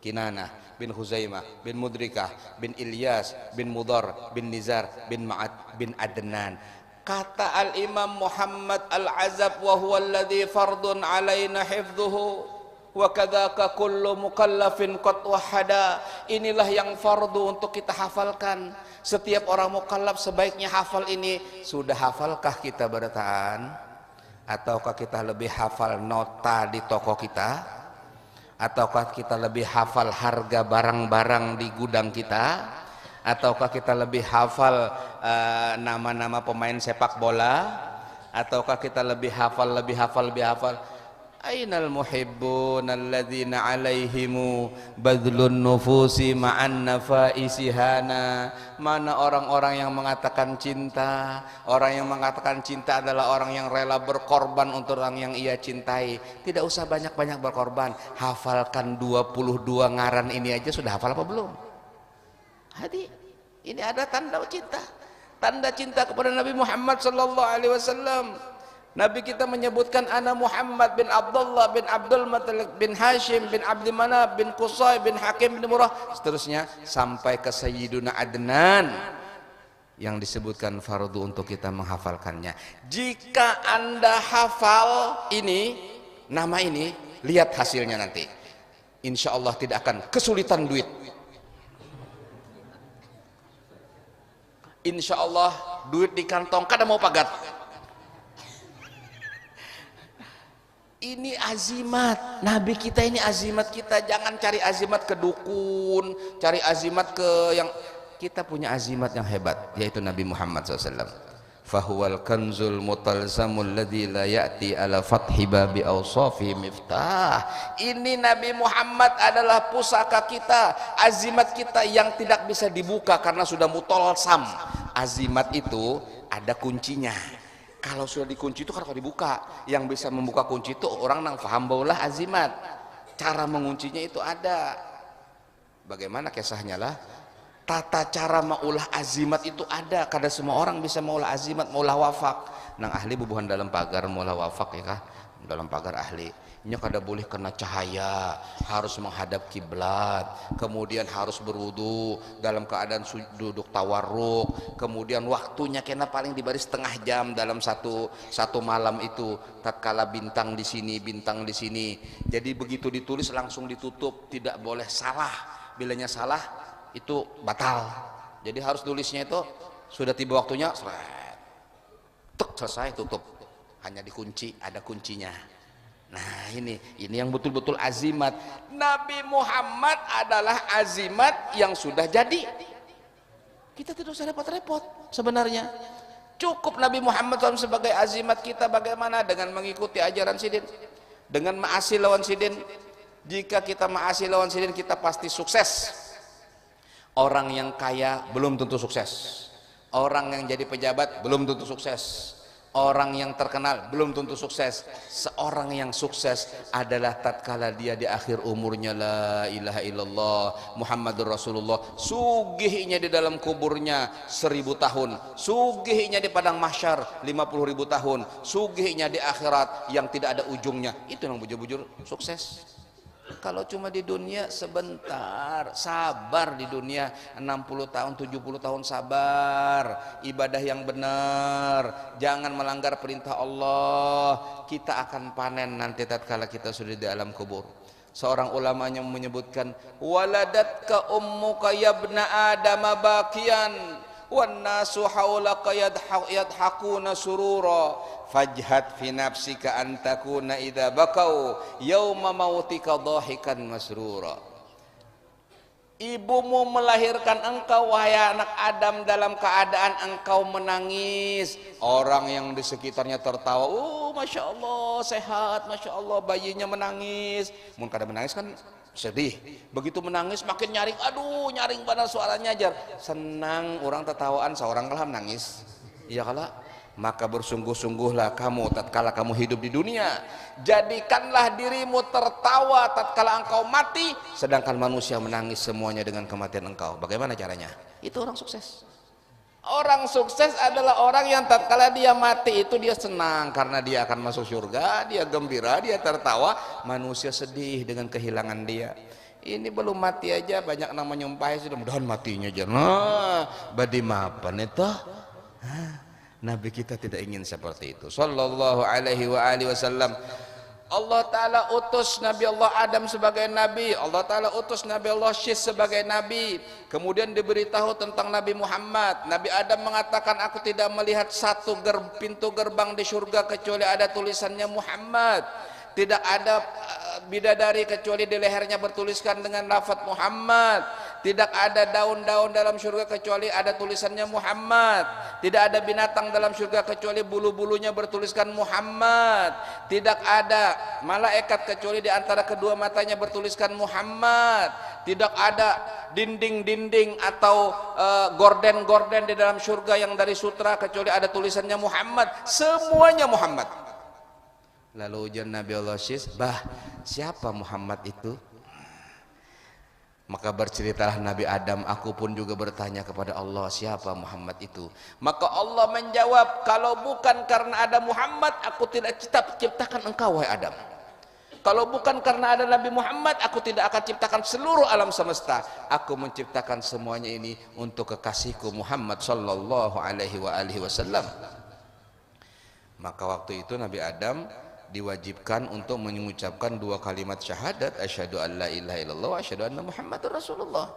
Speaker 1: Kinanah bin Huzaimah bin Mudrikah bin Ilyas bin Mudar bin Nizar bin Ma'ad bin Adnan. Kata al-Imam Muhammad al-Azab, wa huwa alladhi fardun alaina hifdhuhu wa kadzaka kullu mukallafin qad wahada. Inilah yang fardu untuk kita hafalkan. Setiap orang mukallaf sebaiknya hafal ini. Sudah hafalkah kita berataan? Ataukah kita lebih hafal nota di toko kita? Ataukah kita lebih hafal harga barang-barang di gudang kita? Ataukah kita lebih hafal nama-nama pemain sepak bola? Ataukah kita lebih hafal, lebih hafal, lebih hafal? Ainal muhibbun alladzina alaihimu badlun nufusi ma'an nafaisihana. Mana orang-orang yang mengatakan cinta? Orang yang mengatakan cinta adalah orang yang rela berkorban untuk orang yang ia cintai. Tidak usah banyak-banyak berkorban. Hafalkan 22 ngaran ini aja sudah hafal apa belum? Hadi, ini ada tanda cinta. Tanda cinta kepada Nabi Muhammad sallallahu alaihi wasallam. Nabi kita menyebutkan ana Muhammad bin Abdullah bin Abdul Muttalib bin Hashim bin Abdi Manaf bin Qusay bin Hakim bin Murrah, seterusnya sampai ke Sayyiduna Adnan yang disebutkan fardu untuk kita menghafalkannya. Jika Anda hafal ini, nama ini, lihat hasilnya nanti. Insya Allah tidak akan kesulitan duit. Insya Allah duit di kantong kada mau pagat. Ini azimat Nabi kita, ini azimat kita. Jangan cari azimat ke dukun, cari azimat ke yang. Kita punya azimat yang hebat, yaitu Nabi Muhammad SAW. Fahuwal kanzul mutalzamul ladzi la ya'ti ala fathi babi awsafi miftah. Ini Nabi Muhammad adalah pusaka kita, azimat kita yang tidak bisa dibuka karena sudah mutalsam. Azimat itu ada kuncinya. Kalau sudah dikunci itu kan kalau dibuka, yang bisa membuka kunci itu orang yang paham baulah azimat. Cara menguncinya itu ada. Bagaimana kisahnya lah? Tata cara maulah azimat itu ada. Kada semua orang bisa maulah azimat, maulah wafak. Nang ahli bubuhan dalam pagar maulah wafak ya kah? Dalam pagar ahli. Nya kada boleh kena cahaya, harus menghadap kiblat, kemudian harus berwudu dalam keadaan duduk tawarruk, kemudian waktunya kena paling diberi setengah jam dalam satu malam itu, tatkala bintang di sini, bintang di sini. Jadi begitu ditulis langsung ditutup, tidak boleh salah. Bilanya salah itu batal. Jadi harus tulisnya itu sudah tiba waktunya, tek selesai tutup. Hanya dikunci, ada kuncinya. Nah ini yang betul-betul azimat. Nabi Muhammad adalah azimat yang sudah jadi. Kita tidak usah repot-repot sebenarnya. Cukup Nabi Muhammad SAW sebagai azimat kita. Bagaimana dengan mengikuti ajaran sidin, dengan ma'asi lawan sidin. Jika kita ma'asi lawan sidin, kita pasti sukses. Orang yang kaya belum tentu sukses. Orang yang jadi pejabat belum tentu sukses. Orang yang terkenal belum tentu sukses. Seorang yang sukses adalah tatkala dia di akhir umurnya la ilaha illallah Muhammadur Rasulullah, sugihnya di dalam kuburnya 1000 tahun, sugihnya di padang mahsyar 50.000 tahun, sugihnya di akhirat yang tidak ada ujungnya. Itu yang bujur-bujur sukses. Kalau cuma di dunia sebentar, sabar di dunia 60 tahun, 70 tahun sabar, ibadah yang benar, jangan melanggar perintah Allah. Kita akan panen nanti tatkala kita sudah di alam kubur. Seorang ulama yang menyebutkan, waladatka ummuka yabna adama bakian wan nasu haulaka yadhakuna surura fajhad fi nafsika an takuna idza bakau yauma mautika dhahikan masrura. Ibumu melahirkan engkau wahai anak Adam dalam keadaan engkau menangis. Orang yang di sekitarnya tertawa, masya Allah sehat, masya Allah bayinya menangis. Mun kada menangis kan sedih. Begitu menangis makin nyaring, aduh nyaring pada suaranya ajar. Senang orang tertawaan, seorang kalah menangis. Iya kalah. Maka bersungguh-sungguhlah kamu tatkala kamu hidup di dunia, jadikanlah dirimu tertawa tatkala engkau mati, sedangkan manusia menangis semuanya dengan kematian engkau. Bagaimana caranya? Itu orang sukses. Orang sukses adalah orang yang tatkala dia mati itu dia senang karena dia akan masuk surga, dia gembira, dia tertawa. Manusia sedih dengan kehilangan dia. Ini belum mati aja banyak nama nyumpahi, sudah mudahan matinya aja. Nah, badi mapan itu. Nabi kita tidak ingin seperti itu sallallahu alaihi wa alihi wasallam. Allah Ta'ala utus Nabi Allah Adam sebagai Nabi, Allah Ta'ala utus Nabi Allah Syis sebagai Nabi. Kemudian diberitahu tentang Nabi Muhammad. Nabi Adam mengatakan, aku tidak melihat satu pintu gerbang di surga kecuali ada tulisannya Muhammad. Tidak ada bidadari kecuali di lehernya bertuliskan dengan lafaz Muhammad. Tidak ada daun-daun dalam surga kecuali ada tulisannya Muhammad. Tidak ada binatang dalam surga kecuali bulu-bulunya bertuliskan Muhammad. Tidak ada malaikat kecuali di antara kedua matanya bertuliskan Muhammad. Tidak ada dinding-dinding atau gorden-gorden di dalam surga yang dari sutra kecuali ada tulisannya Muhammad. Semuanya Muhammad. Lalu ujian Nabi Allah Syis, bah siapa Muhammad itu? Maka berceritalah Nabi Adam, aku pun juga bertanya kepada Allah, siapa Muhammad itu? Maka Allah menjawab, kalau bukan karena ada Muhammad, aku tidak ciptakan engkau wahai Adam. Kalau bukan karena ada Nabi Muhammad, aku tidak akan ciptakan seluruh alam semesta. Aku menciptakan semuanya ini untuk kekasihku Muhammad sallallahu alaihi wasallam. Maka waktu itu Nabi Adam diwajibkan untuk mengucapkan dua kalimat syahadat, asyhadu an la ilaha illallah wa asyhadu anna muhammadar rasulullah.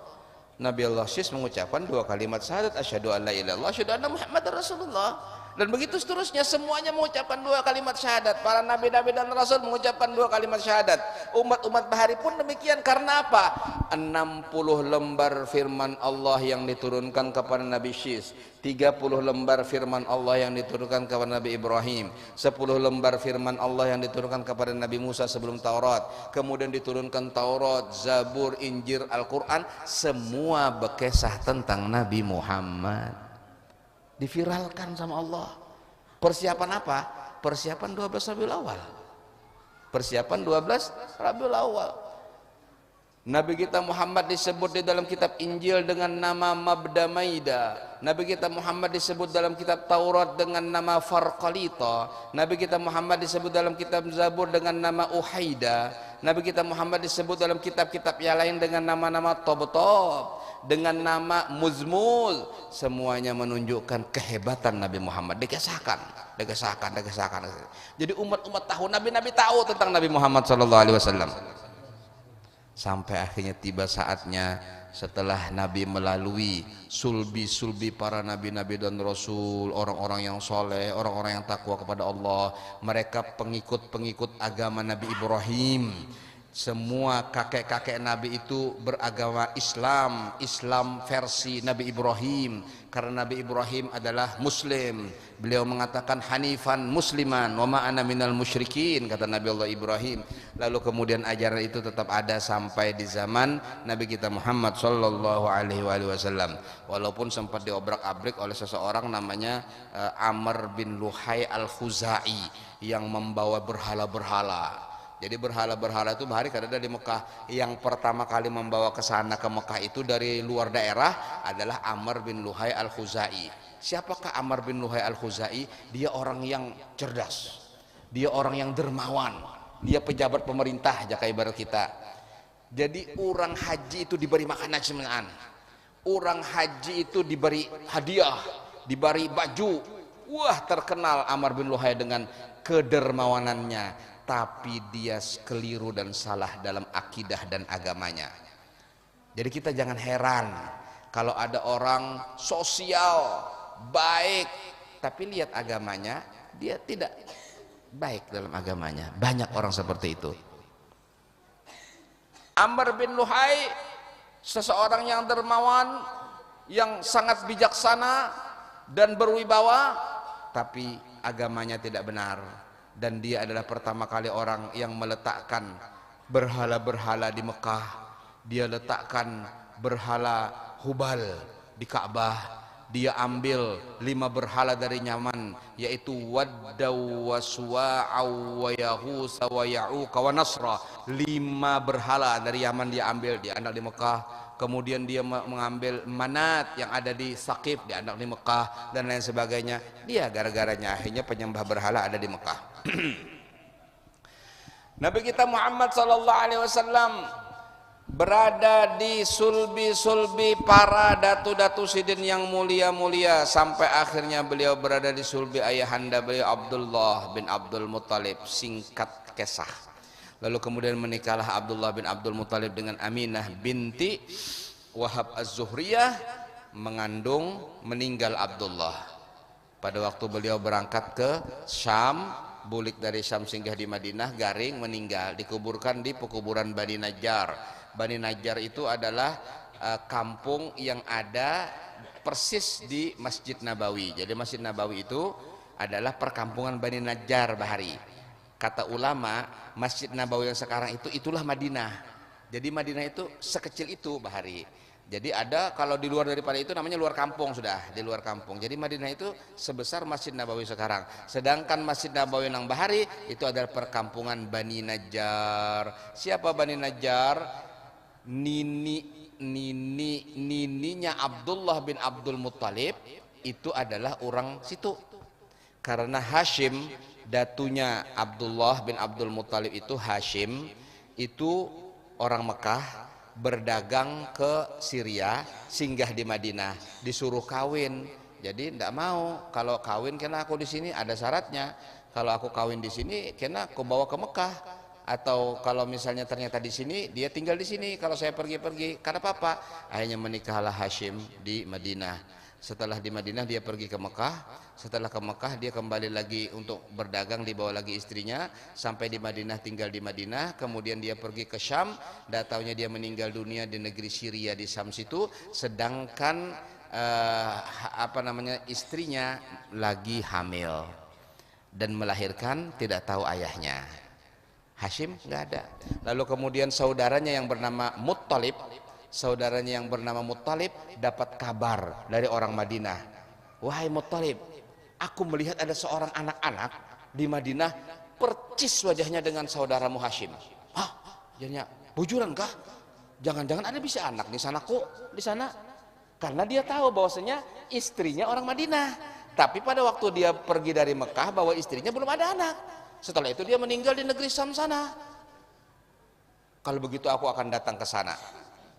Speaker 1: Nabi Allah Syis mengucapkan dua kalimat syahadat, asyhadu an la ilaha illallah wa asyhadu anna muhammadar rasulullah. Dan begitu seterusnya, semuanya mengucapkan dua kalimat syahadat. Para nabi-nabi dan rasul mengucapkan dua kalimat syahadat. Umat-umat bahari pun demikian. Karena apa? 60 lembar firman Allah yang diturunkan kepada Nabi Syis, 30 lembar firman Allah yang diturunkan kepada Nabi Ibrahim, 10 lembar firman Allah yang diturunkan kepada Nabi Musa sebelum Taurat, kemudian diturunkan Taurat, Zabur, Injil, Al-Quran, semua berkisah tentang Nabi Muhammad. Diviralkan sama Allah. Persiapan apa? Persiapan 12 Rabiul Awal. Persiapan 12 Rabiul Awal. Nabi kita Muhammad disebut di dalam kitab Injil dengan nama Mabda Maida. Nabi kita Muhammad disebut dalam kitab Taurat dengan nama Farqalita. Nabi kita Muhammad disebut dalam kitab Zabur dengan nama Uhaida. Nabi kita Muhammad disebut dalam kitab-kitab yang lain dengan nama-nama Tob-Tob, dengan nama Muzmul. Semuanya menunjukkan kehebatan Nabi Muhammad. Dikesahkan. Jadi umat-umat tahu, nabi-nabi tahu tentang Nabi Muhammad SAW. Sampai akhirnya tiba saatnya setelah Nabi melalui sulbi-sulbi para nabi-nabi dan rasul, orang-orang yang soleh, orang-orang yang takwa kepada Allah, mereka pengikut-pengikut agama Nabi Ibrahim. Semua kakek-kakek Nabi itu beragama Islam, Islam versi Nabi Ibrahim, karena Nabi Ibrahim adalah Muslim. Beliau mengatakan Hanifan Musliman, wa ma ana minal musyrikin, kata Nabi Allah Ibrahim. Lalu kemudian ajaran itu tetap ada sampai di zaman Nabi kita Muhammad sallallahu alaihi wasallam. Walaupun sempat diobrak-abrik oleh seseorang namanya Amr bin Luhai al-Khuzai yang membawa berhala-berhala. Jadi berhala-berhala itu bahari kada ada di Mekah. Yang pertama kali membawa ke sana ke Mekah itu dari luar daerah adalah Amr bin Luhai al-Khuzai. Siapakah Amr bin Luhai al-Khuzai? Dia orang yang cerdas, dia orang yang dermawan, dia pejabat pemerintah jaka ibarat kita. Jadi orang haji itu diberi makanan cemilan, orang haji itu diberi hadiah, diberi baju. Wah, terkenal Amr bin Luhai dengan kedermawanannya. Tapi dia keliru dan salah dalam akidah dan agamanya. Jadi kita jangan heran kalau ada orang sosial, baik, tapi lihat agamanya, dia tidak baik dalam agamanya. Banyak orang seperti itu. Amr bin Luhai, seseorang yang dermawan, yang sangat bijaksana dan berwibawa, tapi agamanya tidak benar. Dan dia adalah pertama kali orang yang meletakkan berhala-berhala di Mekah. Dia letakkan berhala Hubal di Ka'bah. Dia ambil 5 berhala dari Yaman, yaitu Waddaw wa Suwa'aw wa Yahusa wa Ya'uqa wa Nasra. 5 berhala dari Yaman dia ambil, dia anak di Mekah. Kemudian dia mengambil Manat yang ada di Saqif, di anak di Mekah, dan lain sebagainya. Dia gara-garanya akhirnya penyembah berhala ada di Mekah. Nabi kita Muhammad sallallahu alaihi wasallam berada di sulbi-sulbi para datu-datu sidin yang mulia-mulia, sampai akhirnya beliau berada di sulbi ayahanda beliau Abdullah bin Abdul Muttalib. Singkat kisah, lalu kemudian menikahlah Abdullah bin Abdul Muttalib dengan Aminah binti Wahab Az-Zuhriyah, mengandung, meninggal Abdullah. Pada waktu beliau berangkat ke Syam, bulik dari Syam singgah di Madinah, garing, meninggal, dikuburkan di pekuburan Bani Najjar. Bani Najjar itu adalah kampung yang ada persis di Masjid Nabawi. Jadi Masjid Nabawi itu adalah perkampungan Bani Najjar Bahari. Kata ulama, Masjid Nabawi yang sekarang itu itulah Madinah. Jadi Madinah itu sekecil itu Bahari. Jadi ada kalau di luar daripada itu namanya luar kampung, sudah di luar kampung. Jadi Madinah itu sebesar Masjid Nabawi sekarang. Sedangkan Masjid Nabawi yang Bahari itu adalah perkampungan Bani Najjar. Siapa Bani Najjar? Nininya Abdullah bin Abdul Muttalib itu adalah orang situ. Karena Hashim, datunya Abdullah bin Abdul Muttalib itu Hashim, itu orang Mekah, berdagang ke Syria, singgah di Madinah, disuruh kawin. Jadi tidak mau, kalau kawin kena aku di sini ada syaratnya. Kalau aku kawin di sini kena aku bawa ke Mekah. Atau kalau misalnya ternyata di sini dia tinggal di sini, kalau saya pergi-pergi karena apa? Akhirnya menikahlah Hashim di Madinah. Setelah di Madinah dia pergi ke Mekah. Setelah ke Mekah dia kembali lagi untuk berdagang, dibawa lagi istrinya sampai di Madinah, tinggal di Madinah. Kemudian dia pergi ke Syam, dataunya dia meninggal dunia di negeri Syria di Syam situ. Sedangkan istrinya lagi hamil dan melahirkan, tidak tahu ayahnya. Hashim nggak ada. Lalu kemudian saudaranya yang bernama Muttalib, dapat kabar dari orang Madinah. Wahai Muttalib, aku melihat ada seorang anak-anak di Madinah percis wajahnya dengan saudaramu Hashim. Hah? Jadinya bujuran kah? Jangan-jangan ada bisa anak di sana kok, di sana. Karena dia tahu bahwasanya istrinya orang Madinah. Tapi pada waktu dia pergi dari Mekah bawa istrinya belum ada anak. Setelah itu dia meninggal di negeri Syam sana. Kalau begitu aku akan datang ke sana.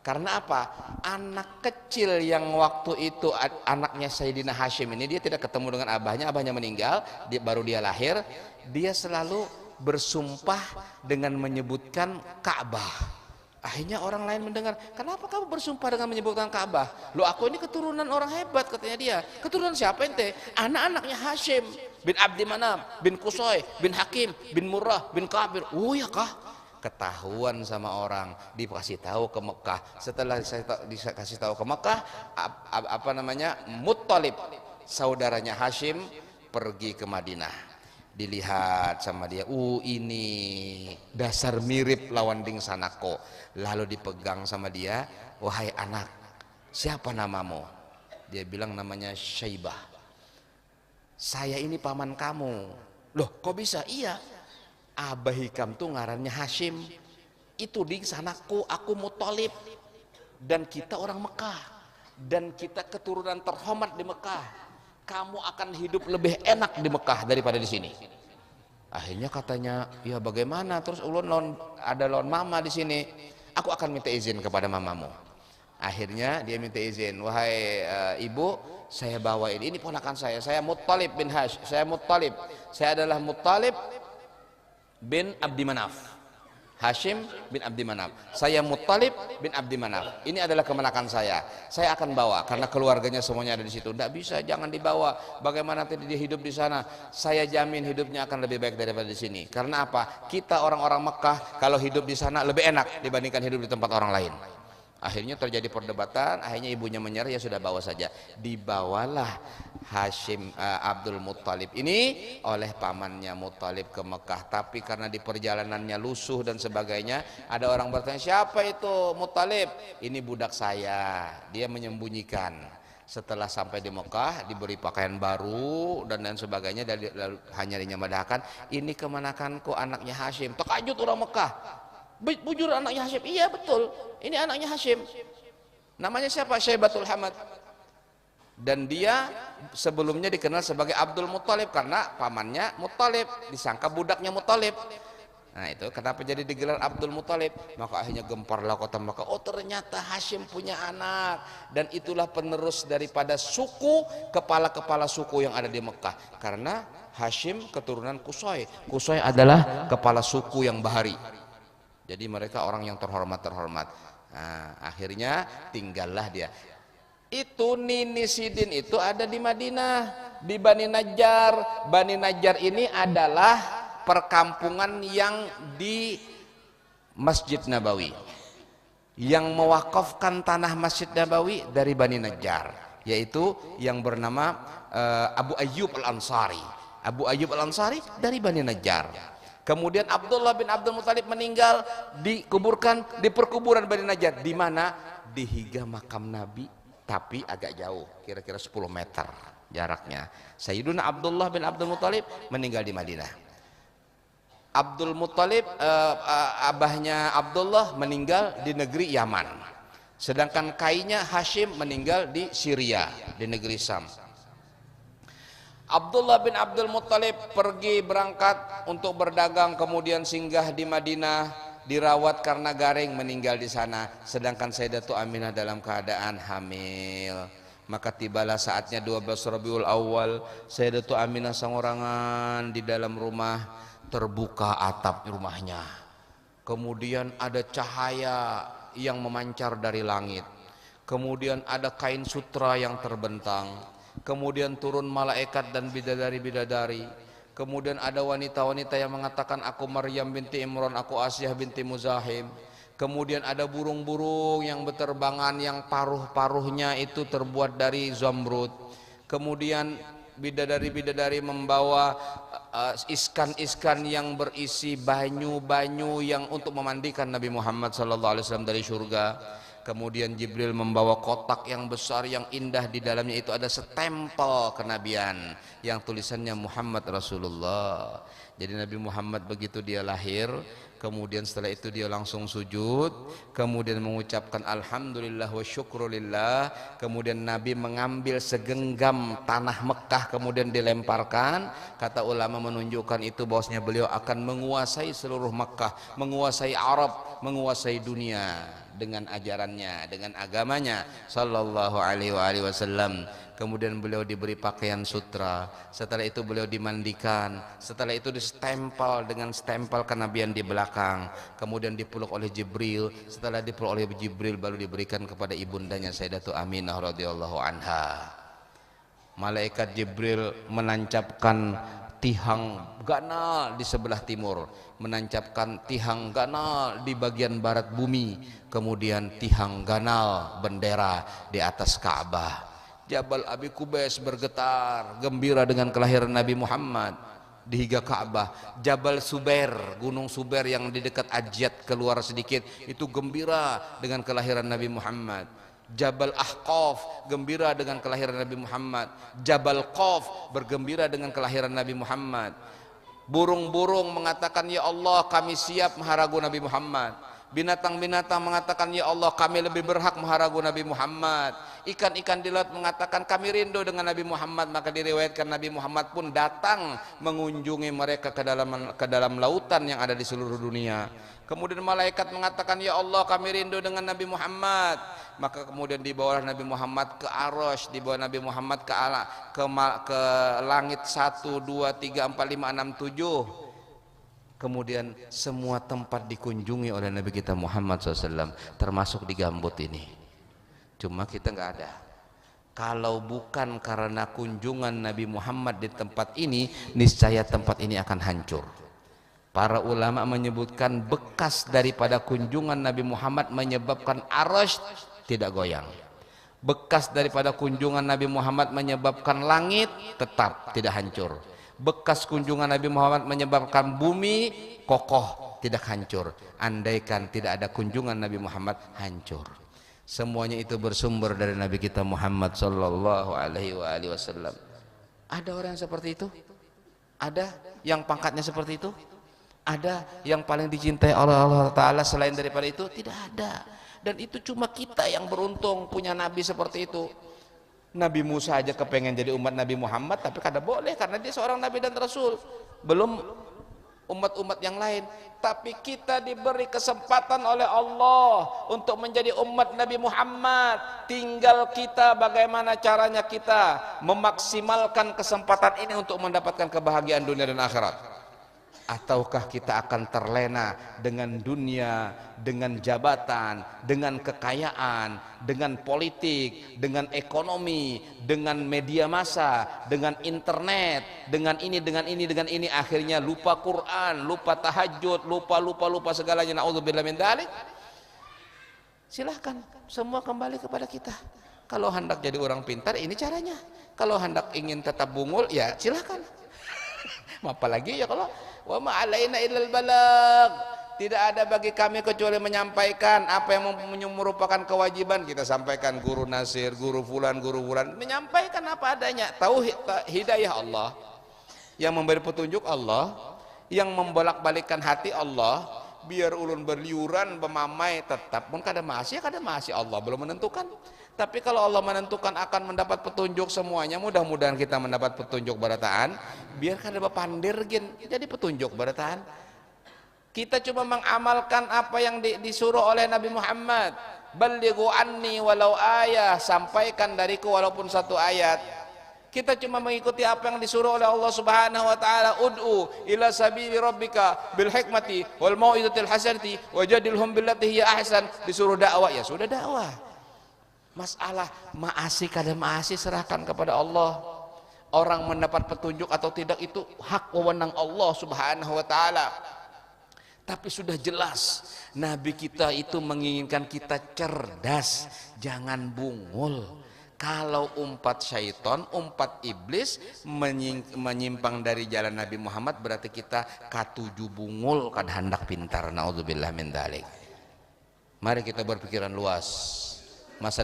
Speaker 1: Karena apa? Anak kecil yang waktu itu anaknya Sayyidina Hashim ini, dia tidak ketemu dengan abahnya meninggal, baru dia lahir. Dia selalu bersumpah dengan menyebutkan Ka'bah. Akhirnya orang lain mendengar, kenapa kamu bersumpah dengan menyebutkan Ka'bah? Loh, aku ini keturunan orang hebat, katanya dia. Keturunan siapa ente? Anak-anaknya Hashim bin Abdi Manaf, bin Qusay, bin Hakim, bin Murrah, bin Kabir. Oh ya kah? Ketahuan sama orang, dikasih tahu ke Mekah. Setelah dikasih tahu ke Mekah, Muttalib, saudaranya Hashim, pergi ke Madinah. Dilihat sama dia, ini dasar mirip lawan ding sanako. Lalu dipegang sama dia, wahai anak, siapa namamu? Dia bilang namanya Syaibah. Saya ini paman kamu. Loh, kok bisa? Iya, Abah Hikam tuh ngarannya Hashim. Itu di sanaku, aku Muttalib. Dan kita orang Mekah. Dan kita keturunan terhormat di Mekah. Kamu akan hidup lebih enak di Mekah daripada di sini. Akhirnya katanya, ya bagaimana? Terus ulun ada lawan mama di sini. Aku akan minta izin kepada mamamu. Akhirnya dia minta izin, wahai ibu, saya bawain ini ponakan saya Muttalib bin Hash, saya adalah Muttalib bin Abdi Manaf, Hashim bin Abdi Manaf, saya Muttalib bin Abdi Manaf. Ini adalah kemenakan saya akan bawa karena keluarganya semuanya ada di situ. Tidak bisa, jangan dibawa. Bagaimana nanti dia hidup di sana? Saya jamin hidupnya akan lebih baik daripada di sini. Karena apa? Kita orang-orang Mekah kalau hidup di sana lebih enak dibandingkan hidup di tempat orang lain. Akhirnya terjadi perdebatan, akhirnya ibunya menyerah, ya sudah bawa saja. Dibawalah Hashim Abdul Muttalib ini oleh pamannya Muttalib ke Mekah. Tapi karena di perjalanannya lusuh dan sebagainya, ada orang bertanya, siapa itu Muttalib? Ini budak saya. Dia menyembunyikan. Setelah sampai di Mekah, diberi pakaian baru dan lain sebagainya, lalu hanya dinyamadakan, ini kemenakanku, anaknya Hashim. Terkejut orang Mekah. Bujur anaknya Hashim. Iya betul, ini anaknya Hashim. Namanya siapa? Syaibatul Hamad. Dan dia sebelumnya dikenal sebagai Abdul Muttalib karena pamannya Muttalib, disangka budaknya Muttalib. Nah itu kenapa jadi digelar Abdul Muttalib. Maka akhirnya gemparlah kota Mekah. Oh ternyata Hashim punya anak. Dan itulah penerus daripada suku, kepala-kepala suku yang ada di Mekah. Karena Hashim keturunan Qusay. Qusay adalah kepala suku yang Bahari. Jadi mereka orang yang terhormat. Nah, akhirnya tinggallah dia. Itu Nini Sidin itu ada di Madinah, di Bani Najjar. Bani Najjar ini adalah perkampungan yang di Masjid Nabawi. yang mewakafkan tanah Masjid Nabawi dari Bani Najjar, yaitu yang bernama Abu Ayyub Al-Ansari. Abu Ayyub Al-Ansari dari Bani Najjar. Kemudian Abdullah bin Abdul Muthalib meninggal, dikuburkan di perkuburan Bani Najjar. Di mana? Di higa makam Nabi, tapi agak jauh, kira-kira 10 meter jaraknya. Sayyiduna Abdullah bin Abdul Muthalib meninggal di Madinah. Abdul Muthalib, abahnya Abdullah, meninggal di negeri Yaman. Sedangkan kainya Hashim meninggal di Syria, di negeri Sam. Abdullah bin Abdul Muthalib pergi berangkat untuk berdagang, kemudian singgah di Madinah, dirawat karena garing, meninggal di sana. Sedangkan Sayyidatu Aminah dalam keadaan hamil. Maka tibalah saatnya 12 Rabiul Awal, Sayyidatu Aminah sangorangan di dalam rumah. Terbuka atap rumahnya, kemudian ada cahaya yang memancar dari langit, kemudian ada kain sutra yang terbentang, kemudian turun malaikat dan bidadari-bidadari, kemudian ada wanita-wanita yang mengatakan aku Maryam binti Imran, aku Asyah binti Muzahim, kemudian ada burung-burung yang berterbangan yang paruh-paruhnya itu terbuat dari zamrud, kemudian bidadari-bidadari membawa iskan-iskan yang berisi banyu-banyu yang untuk memandikan Nabi Muhammad SAW dari surga. Kemudian Jibril membawa kotak yang besar yang indah, di dalamnya itu ada stempel kenabian yang tulisannya Muhammad Rasulullah. Jadi Nabi Muhammad begitu dia lahir, kemudian setelah itu dia langsung sujud, kemudian mengucapkan alhamdulillah wa syukrulillah, kemudian Nabi mengambil segenggam tanah Mekah kemudian dilemparkan. Kata ulama menunjukkan itu bahwasanya beliau akan menguasai seluruh Mekah, menguasai Arab, menguasai dunia dengan ajarannya, dengan agamanya sallallahu alaihi wasallam. Kemudian beliau diberi pakaian sutra, setelah itu beliau dimandikan, setelah itu distempel dengan stempel kenabian di belakang, kemudian dipeluk oleh Jibril, setelah dipeluk oleh Jibril baru diberikan kepada ibundanya Sayyidatu Aminah radhiyallahu anha. Malaikat Jibril menancapkan tihang ganal di sebelah timur, menancapkan tihang ganal di bagian barat bumi, kemudian tihang ganal bendera di atas Ka'bah. Jabal Abi Qubais bergetar gembira dengan kelahiran Nabi Muhammad di higa Ka'bah. Jabal Subair, gunung Subair yang di dekat Ajyad keluar sedikit, itu gembira dengan kelahiran Nabi Muhammad. Jabal Ahqaf gembira dengan kelahiran Nabi Muhammad. Jabal Qaf bergembira dengan kelahiran Nabi Muhammad. Burung-burung mengatakan ya Allah kami siap maharagu Nabi Muhammad. Binatang-binatang mengatakan ya Allah kami lebih berhak maharagu Nabi Muhammad. Ikan-ikan di laut mengatakan kami rindu dengan Nabi Muhammad. Maka diriwayatkan Nabi Muhammad pun datang mengunjungi mereka ke dalam lautan yang ada di seluruh dunia. Kemudian malaikat mengatakan ya Allah kami rindu dengan Nabi Muhammad. Maka kemudian dibawalah Nabi Muhammad ke Arasy, dibawa Nabi Muhammad ke langit 1, 2, 3, 4, 5, 6, 7. Kemudian semua tempat dikunjungi oleh Nabi kita Muhammad SAW, termasuk di Gambut ini. Cuma kita nggak ada. Kalau bukan karena kunjungan Nabi Muhammad di tempat ini, niscaya tempat ini akan hancur. Para ulama menyebutkan bekas daripada kunjungan Nabi Muhammad menyebabkan Arasy tidak goyang. Bekas daripada kunjungan Nabi Muhammad menyebabkan langit tetap tidak hancur. Bekas kunjungan Nabi Muhammad menyebabkan bumi kokoh, tidak hancur. Andaikan tidak ada kunjungan Nabi Muhammad, hancur. Semuanya itu bersumber dari Nabi kita Muhammad sallallahu alaihi wasallam. Ada orang yang seperti itu? Ada yang pangkatnya seperti itu? Ada yang paling dicintai oleh Allah Ta'ala selain daripada itu? Tidak ada. Dan itu cuma kita yang beruntung punya Nabi seperti itu. Nabi Musa aja kepengen jadi umat Nabi Muhammad, tapi kada boleh karena dia seorang Nabi dan Rasul. Belum umat-umat yang lain. Tapi kita diberi kesempatan oleh Allah untuk menjadi umat Nabi Muhammad. Tinggal kita bagaimana caranya kita memaksimalkan kesempatan ini untuk mendapatkan kebahagiaan dunia dan akhirat. Ataukah kita akan terlena dengan dunia, dengan jabatan, dengan kekayaan, dengan politik, dengan ekonomi, dengan media massa, dengan internet, dengan ini, dengan ini, akhirnya lupa Quran, lupa tahajud, lupa segalanya. Na'udzubillah min dzalik. Silahkan, semua kembali kepada kita. Kalau hendak jadi orang pintar, ini caranya. Kalau hendak ingin tetap bungul, ya silahkan. Apalagi ya kalau wa ma alaina illal balag, tidak ada bagi kami kecuali menyampaikan apa yang merupakan kewajiban kita sampaikan. Guru Nasir, guru fulan, menyampaikan apa adanya. Tahu hidayah Allah, yang memberi petunjuk Allah, yang membolak-balikkan hati Allah. Biar ulun berliuran bermamai tetap pun kada masih Allah belum menentukan. Tapi kalau Allah menentukan akan mendapat petunjuk semuanya, mudah-mudahan kita mendapat petunjuk barataan. Biar kada bapandir gin jadi petunjuk barataan. Kita cuma mengamalkan apa yang disuruh oleh Nabi Muhammad. Ballighu anni walau ayah, sampaikan dariku walaupun satu ayat. Kita cuma mengikuti apa yang disuruh oleh Allah Subhanahu wa taala. Ud'u ila sabili rabbika bil hikmati wal mau'izatil hasanati wajadilhum billati hiya ahsan. Disuruh dakwah, ya sudah dakwah. Masalah maasi kada maasi serahkan kepada Allah. Orang mendapat petunjuk atau tidak itu hak wewenang Allah Subhanahu wa taala. Tapi sudah jelas Nabi kita itu menginginkan kita cerdas, jangan bungul. Kalau umpat syaitan, umpat iblis menyimpang dari jalan Nabi Muhammad, berarti kita katuju bungul kad hendak pintar. Naudzubillah min dzalik. Mari kita berpikiran luas. Masa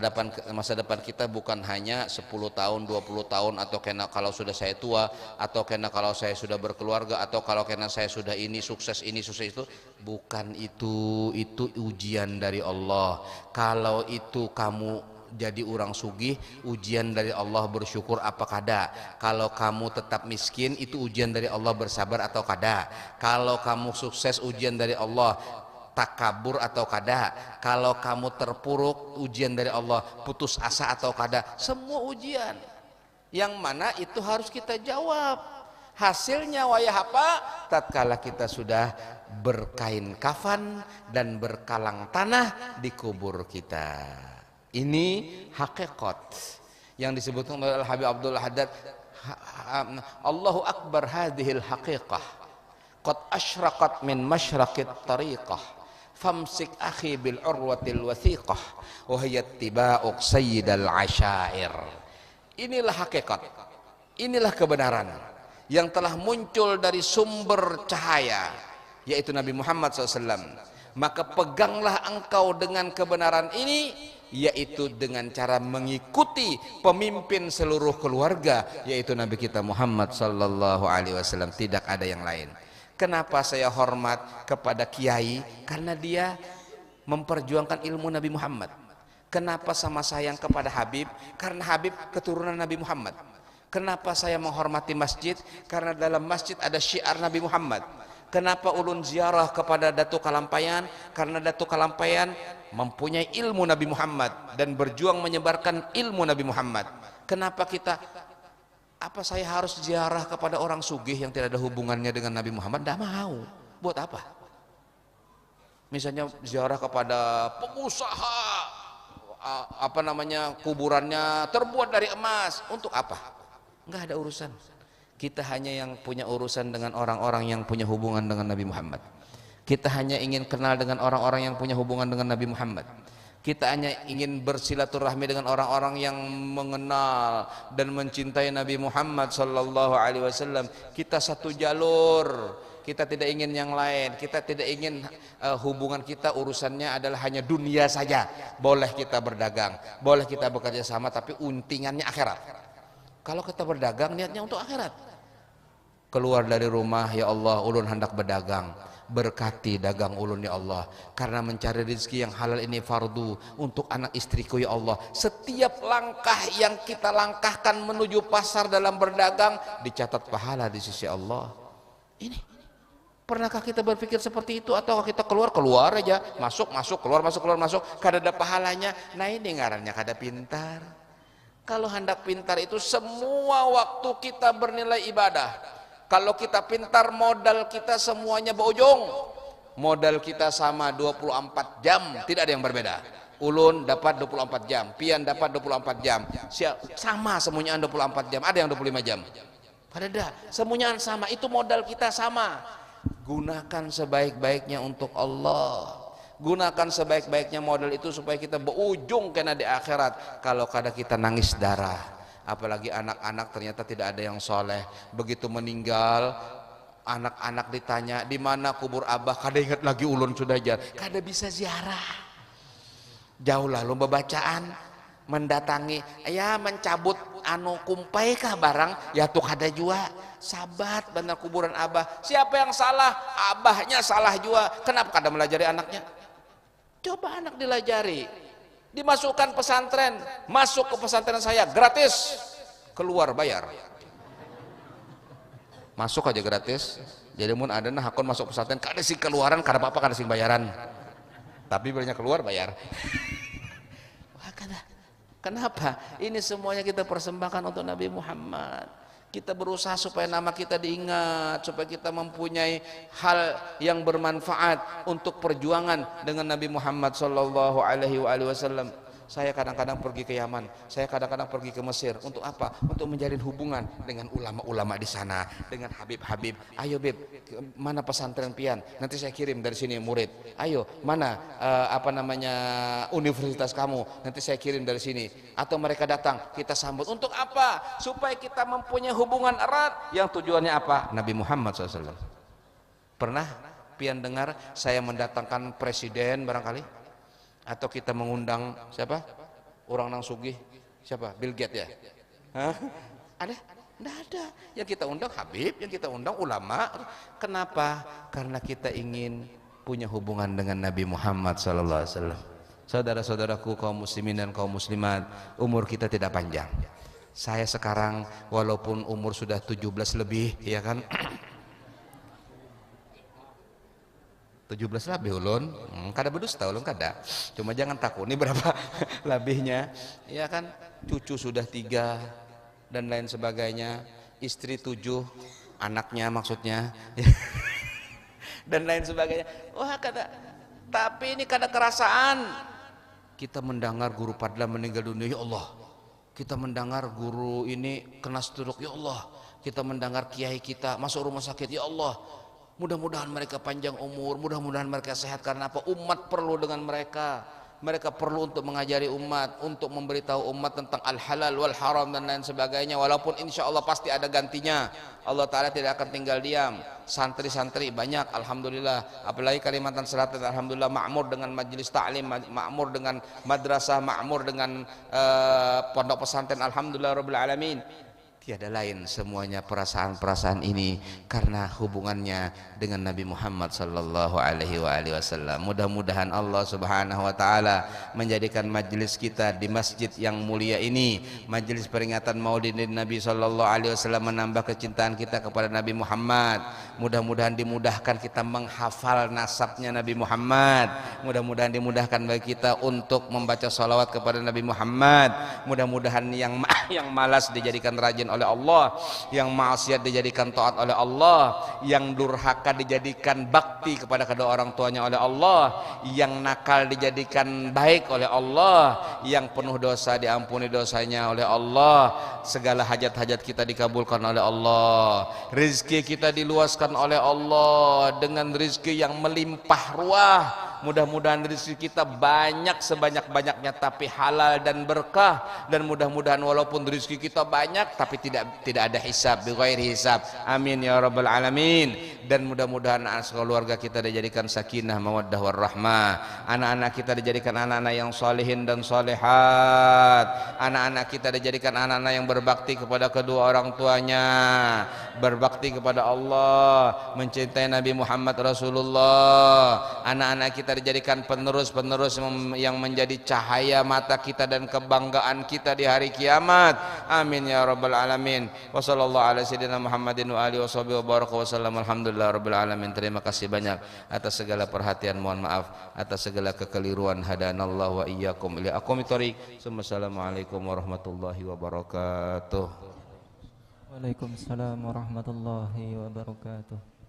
Speaker 1: depan kita bukan hanya 10 tahun, 20 tahun, atau kena kalau sudah saya tua, atau kena kalau saya sudah berkeluarga, atau kalau kena saya sudah ini sukses itu. Bukan itu ujian dari Allah. Kalau itu kamu jadi orang sugih, ujian dari Allah, bersyukur apa kada. Kalau kamu tetap miskin, itu ujian dari Allah, bersabar atau kada. Kalau kamu sukses, ujian dari Allah, takabur atau kada. Kalau kamu terpuruk, ujian dari Allah, putus asa atau kada. Semua ujian yang mana itu harus kita jawab. Hasilnya wayah apa? Tatkala kita sudah berkain kafan dan berkalang tanah di kubur kita. Ini hakikat yang disebutkan oleh Habib Abdul Haddad. Allahu akbar hadhil haqiqah qad asyraqat min masyraqit tariqah famsik akhi bil urwatil wathiqah wa hiya ittiba'uk sayyidal asyair. Inilah hakikat, inilah kebenaran yang telah muncul dari sumber cahaya, yaitu Nabi Muhammad SAW. Maka peganglah engkau dengan kebenaran ini, yaitu dengan cara mengikuti pemimpin seluruh keluarga, yaitu Nabi kita Muhammad sallallahu alaihi wasallam. Tidak ada yang lain. Kenapa saya hormat kepada kiai? Karena dia memperjuangkan ilmu Nabi Muhammad. Kenapa sama sayang kepada Habib? Karena Habib keturunan Nabi Muhammad. Kenapa saya menghormati masjid? Karena dalam masjid ada syiar Nabi Muhammad. Kenapa ulun ziarah kepada Datuk Kalampayan? Karena Datuk Kalampayan mempunyai ilmu Nabi Muhammad dan berjuang menyebarkan ilmu Nabi Muhammad. Kenapa kita, apa saya harus ziarah kepada orang sugih yang tidak ada hubungannya dengan Nabi Muhammad? Tidak mau. Buat apa? Misalnya ziarah kepada pengusaha, kuburannya terbuat dari emas. Untuk apa? Enggak ada urusan. Kita hanya yang punya urusan dengan orang-orang yang punya hubungan dengan Nabi Muhammad. Kita hanya ingin kenal dengan orang-orang yang punya hubungan dengan Nabi Muhammad. Kita hanya ingin bersilaturahmi dengan orang-orang yang mengenal dan mencintai Nabi Muhammad sallallahu alaihi wasallam. Kita satu jalur. Kita tidak ingin yang lain. Kita tidak ingin hubungan kita urusannya adalah hanya dunia saja. Boleh kita berdagang, boleh kita bekerja sama, tapi untingannya akhirat. Kalau kita berdagang niatnya untuk akhirat. Keluar dari rumah, ya Allah, ulun hendak berdagang, berkati dagang ulun ya Allah, karena mencari rezeki yang halal ini fardu untuk anak istriku ya Allah. Setiap langkah yang kita langkahkan menuju pasar dalam berdagang dicatat pahala di sisi Allah. Ini pernahkah kita berpikir seperti itu? Atau kita keluar aja, masuk keluar kada ada pahalanya? Nah ini ngarannya kada pintar. Kalau hendak pintar itu semua waktu kita bernilai ibadah. Kalau kita pintar, modal kita semuanya berujung. Modal kita sama 24 jam, tidak ada yang berbeda. Ulun dapat 24 jam, Pian dapat 24 jam. Sama semuanya 24 jam, ada yang 25 jam. Pada semuanya sama, itu modal kita sama. Gunakan sebaik-baiknya untuk Allah. Gunakan sebaik-baiknya modal itu supaya kita berujung kena di akhirat. Kalau kada kita nangis darah, apalagi anak-anak ternyata tidak ada yang soleh, begitu meninggal anak-anak ditanya di mana kubur abah, kada ingat lagi ulun sudah jar, kada bisa ziarah. Jauh lah lomba bacaan mendatangi ya mencabut anu kumpai kah barang ya tuh kada jua sabat benar kuburan abah. Siapa yang salah? Abahnya salah jua. Kenapa kada melajari anaknya? Coba anak dilajari, dimasukkan pesantren, masuk ke pesantren saya gratis, keluar bayar. Masuk aja gratis. Jadi mun ada nah hakon masuk pesantren kada sing keluaran, kada apa-apa, kada sing bayaran. Tapi banyak keluar bayar. Wah, kenapa? Ini semuanya kita persembahkan untuk Nabi Muhammad. Kita berusaha supaya nama kita diingat, supaya kita mempunyai hal yang bermanfaat untuk perjuangan dengan Nabi Muhammad sallallahu alaihi wasallam. Saya kadang-kadang pergi ke Yaman, saya kadang-kadang pergi ke Mesir. Untuk apa? Untuk menjalin hubungan dengan ulama-ulama di sana, dengan Habib-habib. Ayo Beb, mana pesantren pian? Nanti saya kirim dari sini murid. Ayo, mana universitas kamu? Nanti saya kirim dari sini. Atau mereka datang, kita sambut. Untuk apa? Supaya kita mempunyai hubungan erat. Yang tujuannya apa? Nabi Muhammad SAW. Pernah pian dengar saya mendatangkan presiden barangkali? Atau kita mengundang siapa? Orang nang sugih siapa? Bill Gates ya? Hah? Ada? Tidak ada. Yang kita undang Habib, yang kita undang ulama. Kenapa? Karena kita ingin punya hubungan dengan Nabi Muhammad SAW. Saudara-saudaraku kaum muslimin dan kaum muslimat, umur kita tidak panjang. Saya sekarang walaupun umur sudah 17 lebih, ya kan? 17 lebih ulun, kada berdusta ulun kada. Cuma jangan takut ini berapa lebihnya, ya kan? Cucu sudah 3 dan lain sebagainya, istri 7, anaknya maksudnya, dan lain sebagainya. Wah kada, tapi ini kada kerasaan. Kita mendengar guru padla meninggal dunia, ya Allah. Kita mendengar guru ini kena stroke, ya Allah. Kita mendengar kiai kita masuk rumah sakit, ya Allah. Mudah-mudahan mereka panjang umur, mudah-mudahan mereka sehat. Karena apa? Umat perlu dengan mereka. Mereka perlu untuk mengajari umat, untuk memberitahu umat tentang al-halal wal haram dan lain sebagainya. Walaupun insya Allah pasti ada gantinya. Allah Ta'ala tidak akan tinggal diam. Santri-santri banyak, alhamdulillah. Apalagi Kalimantan Selatan, alhamdulillah makmur dengan majelis ta'lim, makmur dengan madrasah, makmur dengan pondok pesantren, alhamdulillah rabbil alamin. Tiada lain semuanya perasaan-perasaan ini karena hubungannya dengan Nabi Muhammad sallallahu alaihi wasallam. Mudah-mudahan Allah Subhanahu wa taala menjadikan majelis kita di masjid yang mulia ini, majelis peringatan Maulid Nabi sallallahu alaihi wasallam, menambah kecintaan kita kepada Nabi Muhammad. Mudah-mudahan dimudahkan kita menghafal nasabnya Nabi Muhammad. Mudah-mudahan dimudahkan bagi kita untuk membaca salawat kepada Nabi Muhammad. Mudah-mudahan yang malas dijadikan rajin oleh Allah, yang maksiat dijadikan taat oleh Allah, yang durhaka dijadikan bakti kepada kedua orang tuanya oleh Allah, yang nakal dijadikan baik oleh Allah, yang penuh dosa diampuni dosanya oleh Allah, segala hajat-hajat kita dikabulkan oleh Allah, rezeki kita diluaskan oleh Allah dengan rezeki yang melimpah ruah. Mudah-mudahan rezeki kita banyak sebanyak-banyaknya tapi halal dan berkah, dan mudah-mudahan walaupun rezeki kita banyak tapi tidak ada hisab, bighairi hisab. Amin ya rabbal alamin. Dan mudah-mudahan keluarga kita dijadikan sakinah mawaddah warahmah. Anak-anak kita dijadikan anak-anak yang salihin dan salihat. Anak-anak kita dijadikan anak-anak yang berbakti kepada kedua orang tuanya, berbakti kepada Allah, mencintai Nabi Muhammad Rasulullah. Anak-anak kita dijadikan penerus-penerus yang menjadi cahaya mata kita dan kebanggaan kita di hari kiamat. Amin ya rabbal alamin. Wa sallallahu ala sayyidina Muhammadin wa alihi washabihi wa baraka wa sallam. Alhamdulillah rabbil alamin. Terima kasih banyak atas segala perhatian, mohon maaf atas segala kekeliruan. Hadanallahu wa iyyakum ila aqwamit thoriq. Assalamualaikum warahmatullahi wabarakatuh.
Speaker 2: Waalaikumsalam warahmatullahi wabarakatuh.